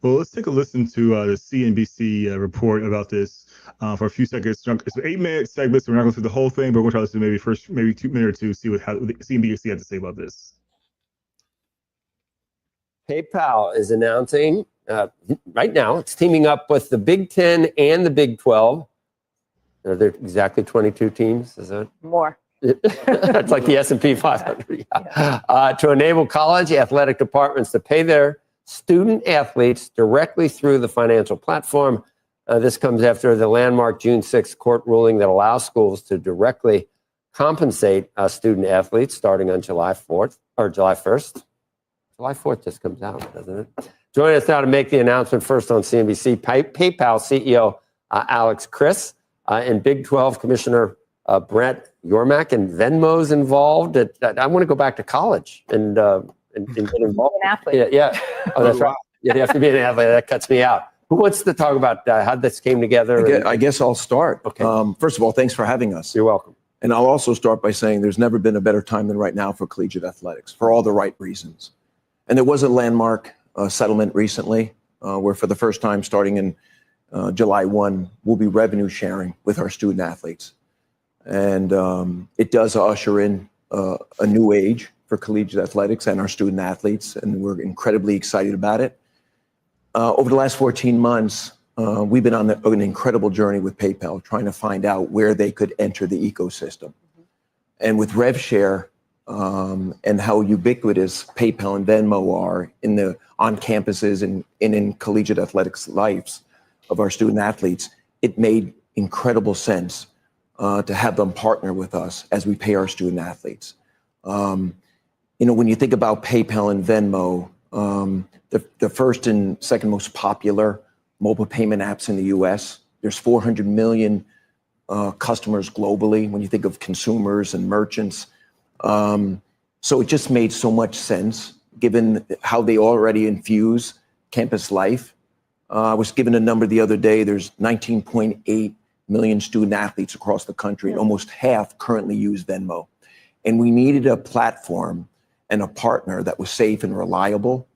A: Well, let's take a listen to the CNBC report about this for a few seconds. It's an 8-minute segment, so we're not going through the whole thing, but we're going to try to listen maybe 2 minutes or two, see what the CNBC had to say about this.
J: PayPal is announcing right now, it's teaming up with the Big 10 and the Big 12. Are there exactly 22 teams? Is that
K: more?
J: That's like the S&P 500. Yeah. To enable college athletic departments to pay their student athletes directly through the financial platform. This comes after the landmark June 6th court ruling that allows schools to directly compensate student athletes starting on July 4th or July 1st. July 4th just comes out, doesn't it? Joining us now to make the announcement first on CNBC, PayPal CEO Alex Chriss and Big 12 Commissioner Brett Yormack, and Venmo's involved. I want to go back to college and get involved.
K: An athlete.
J: Yeah. Oh, that's right. You have to be an athlete. That cuts me out. Who wants to talk about how this came together?
L: I guess I'll start.
J: Okay.
L: First of all, thanks for having us.
J: You're welcome.
L: And I'll also start by saying there's never been a better time than right now for collegiate athletics, for all the right reasons. And there was a landmark settlement recently where, for the first time starting in July 1, we'll be revenue sharing with our student athletes. And it does usher in a new age for collegiate athletics and our student athletes, and we're incredibly excited about it. Over the last 14 months, we've been on an incredible journey with PayPal, trying to find out where they could enter the ecosystem. And with RevShare and how ubiquitous PayPal and Venmo are on campuses and in collegiate athletics lives of our student athletes, it made incredible sense to have them partner with us as we pay our student athletes. When you think about PayPal and Venmo, the first and second most popular mobile payment apps in the US. There's 400 million customers globally when you think of consumers and merchants. So it just made so much sense given how they already infuse campus life. I was given a number the other day. There's 19.8 million student athletes across the country, and almost half currently use Venmo. And we needed a platform and a partner that was safe and reliable.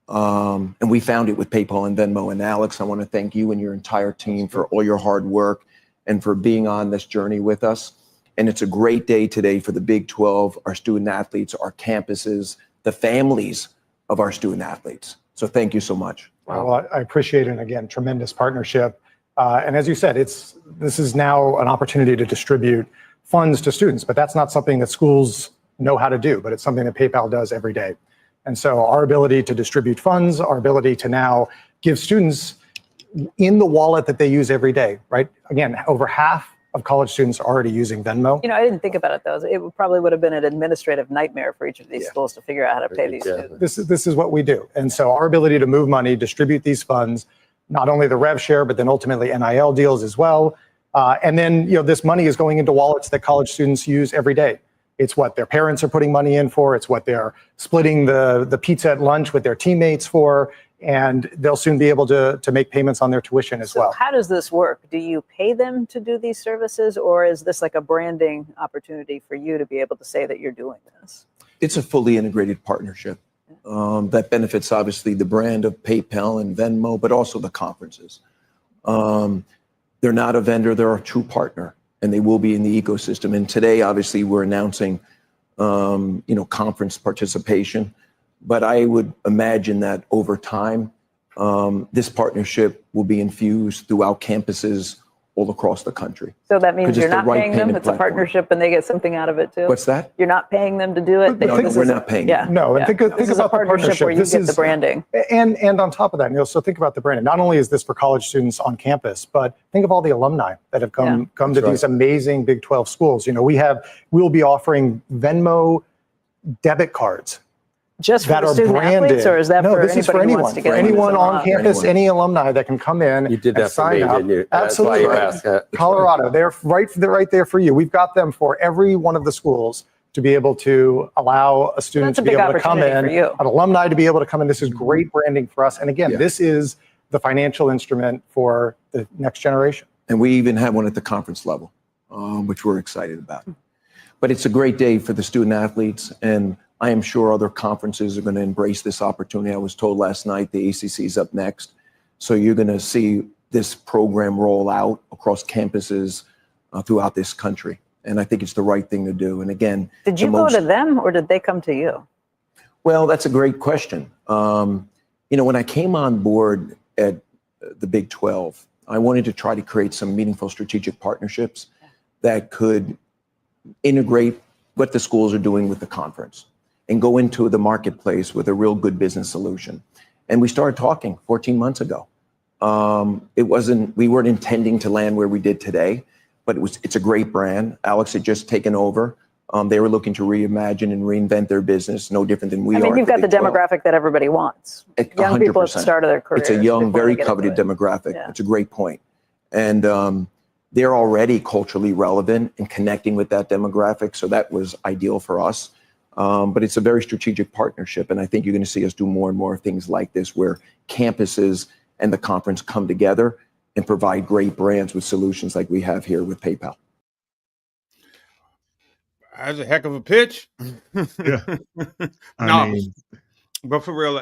L: And we found it with PayPal and Venmo. And Alex, I want to thank you and your entire team for all your hard work and for being on this journey with us. And it's a great day today for the Big 12, our student athletes, our campuses, the families of our student athletes. So thank you so much.
M: Well, I appreciate it. And again, tremendous partnership. And as you said, this is now an opportunity to distribute funds to students, but that's not something that schools know how to do, but it's something that PayPal does every day. And so our ability to distribute funds, our ability to now give students in the wallet that they use every day, right? Again, over half of college students are already using Venmo.
K: I didn't think about it though. Probably would have been an administrative nightmare for each of these schools to figure out how to pay these students.
M: This is what we do. And so our ability to move money, distribute these funds, not only the rev share, but then ultimately NIL deals as well. And then, this money is going into wallets that college students use every day. It's what their parents are putting money in for. It's what they're splitting the pizza at lunch with their teammates for. And they'll soon be able to make payments on their tuition as well.
K: How does this work? Do you pay them to do these services, or is this like a branding opportunity for you to be able to say that you're doing this?
L: It's a fully integrated partnership that benefits obviously the brand of PayPal and Venmo, but also the conferences. They're not a vendor, they're a true partner, and they will be in the ecosystem. And today, obviously, we're announcing, conference participation. But I would imagine that over time, this partnership will be infused throughout campuses all across the country.
K: So that means you're not paying them. It's a partnership, and they get something out of it too.
L: What's that?
K: You're not paying them to do it.
L: No, we're not paying.
K: Yeah.
M: No, and think about the partnership
K: where you get the branding.
M: And on top of that, so think about the branding. Not only is this for college students on campus, but think of all the alumni that have come to these amazing Big 12 schools. We'll be offering Venmo debit cards.
K: Just for the student athletes, or is that for
M: this is for
K: anybody who
M: anyone?
K: wants to get
M: For anyone on campus, any alumni that can come in.
J: You did that
M: and
J: for me,
M: sign up.
J: didn't you?
M: Absolutely.
J: That's why you asked.
M: Colorado, they're right there for you. We've got them for every one of the schools to be able to allow a student to be able to come in, an alumni to be able to come in. This is great branding for us. And again, this is the financial instrument for the next generation.
L: And we even have one at the conference level, which we're excited about. But it's a great day for the student athletes, and I am sure other conferences are going to embrace this opportunity. I was told last night the ACC is up next. So you're going to see this program roll out across campuses throughout this country. And I think it's the right thing to do. And again,
K: did you go to them or did they come to you?
L: Well, that's a great question. When I came on board at the Big 12, I wanted to try to create some meaningful strategic partnerships that could integrate what the schools are doing with the conference and go into the marketplace with a real good business solution. And we started talking 14 months ago. We weren't intending to land where we did today, but it's a great brand. Alex had just taken over. They were looking to reimagine and reinvent their business, no different than we are.
K: I mean, you've got the demographic that everybody wants. Young people at the start of their career.
L: It's a young, very coveted demographic. Yeah. It's a great point. And they're already culturally relevant and connecting with that demographic. So that was ideal for us. But it's a very strategic partnership. And I think you're going to see us do more and more things like this, where campuses and the conference come together and provide great brands with solutions like we have here with PayPal.
B: That's a heck of a pitch.
A: Yeah.
B: But for real,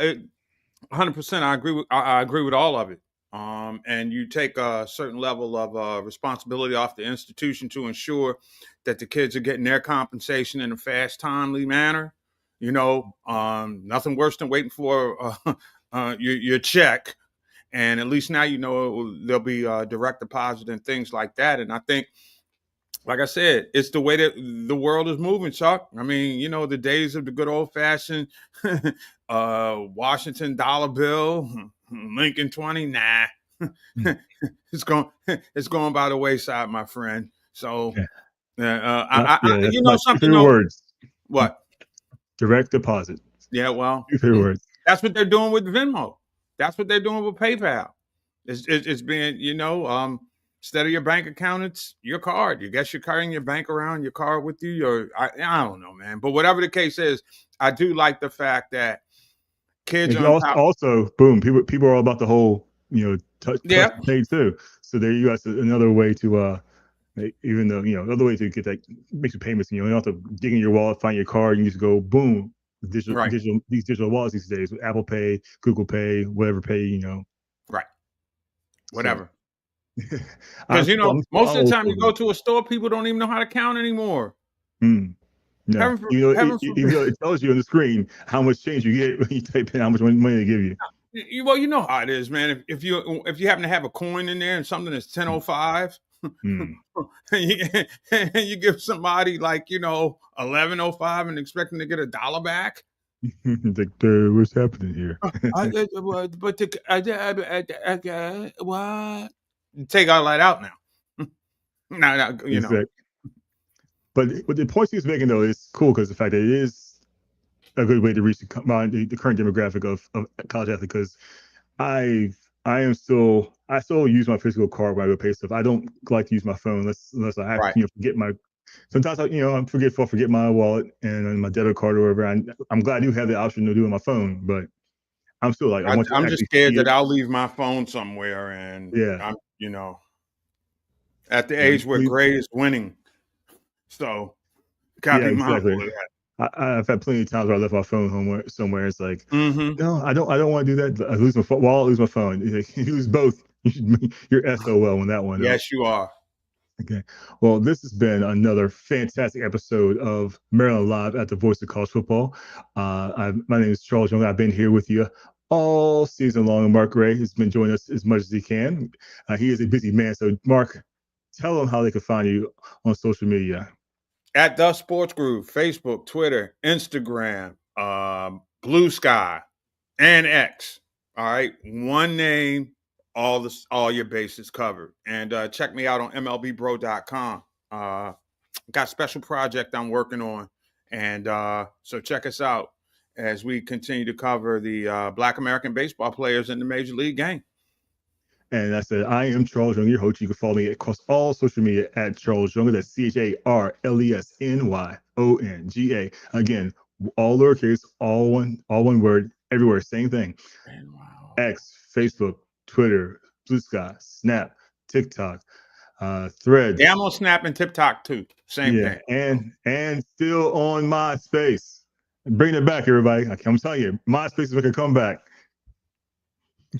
B: 100%, I agree with all of it. And you take a certain level of responsibility off the institution to ensure that the kids are getting their compensation in a fast, timely manner. Nothing worse than waiting for your check. And at least now there'll be direct deposit and things like that. And I think, like I said, it's the way that the world is moving, Chuck. I mean, the days of the good old-fashioned Washington dollar bill, Lincoln 20, nah. It's going by the wayside, my friend. So, something.
A: Words.
B: What?
A: Direct deposit.
B: Yeah, well,
A: words.
B: That's what they're doing with Venmo. That's what they're doing with PayPal. It's being, instead of your bank account, it's your card. You guess you're carrying your bank around, your card with you, or I don't know, man. But whatever the case is, I do like the fact that kids are
A: also boom. People are all about the whole, touch pay too. So there you go. Another way to even though another way to get that make your payments. You don't have to dig in your wallet, find your card. You just go boom. These digital wallets these days with Apple Pay, Google Pay, whatever pay.
B: Right. Whatever. Because most of the time you go to a store, people don't even know how to count anymore.
A: No. Even though it tells you on the screen how much change you get when you type in how much money they give you.
B: Well, you know how it is, man. If you happen to have a coin in there and something that's 10.05, and you give somebody like 11.05 and expect them to get $1 back.
A: Like, what's happening here?
B: What? Take all that out now. No, you know.
A: But the points he's making though is cool because the fact that it is a good way to reach the current demographic of college athlete. Because I still use my physical card when I go pay stuff. I don't like to use my phone unless I have to forget my. Sometimes I'm forgetful, forget my wallet and my debit card or whatever. I'm glad I do have the option to do it on my phone, but I'm still like
B: I'm just scared that I'll leave my phone somewhere, and I'm at the age where gray is winning, so gotta be mindful of that.
A: I've had plenty of times where I left my phone somewhere. It's like, no, I don't want to do that. I lose my wallet, lose my phone. You lose both. You're SOL when that one.
B: Yes, you are.
A: Okay. Well, this has been another fantastic episode of Maryland Live at the Voice of College Football. My name is Charles Young. I've been here with you all season long, and Mark Gray has been joining us as much as he can. He is a busy man. So, Mark, tell them how they can find you on social media.
B: At The Sports Groove, Facebook, Twitter, Instagram, Blue Sky, and X. All right. One name, all your bases covered. And check me out on MLBbro.com. Got a special project I'm working on. And so check us out as we continue to cover the Black American baseball players in the Major League game.
A: And I said, I am Charles Young, your host. You can follow me across all social media at Charles Young. That's CharlesNYonga. Again, all lowercase, all one word, everywhere, same thing.
B: Wow.
A: X, Facebook, Twitter, Blue Sky, Snap, TikTok, Threads.
B: Yeah, I'm on Snap and TikTok too. Same thing.
A: And still on MySpace. Bring it back, everybody. I'm telling you, MySpace is making a comeback.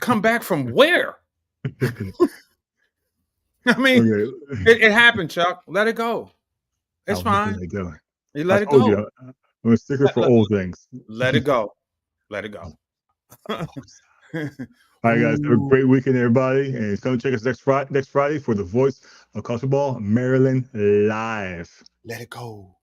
B: Come back from where? I mean, it happened, Chuck. Let it go. It's fine.
A: Let it go.
B: You let it go.
A: I'm a sticker for old things.
B: Let it go. Let it go.
A: All right, guys. Have a great weekend, everybody. And come check us next Friday for the Voice of College Football, Maryland Live.
B: Let it go.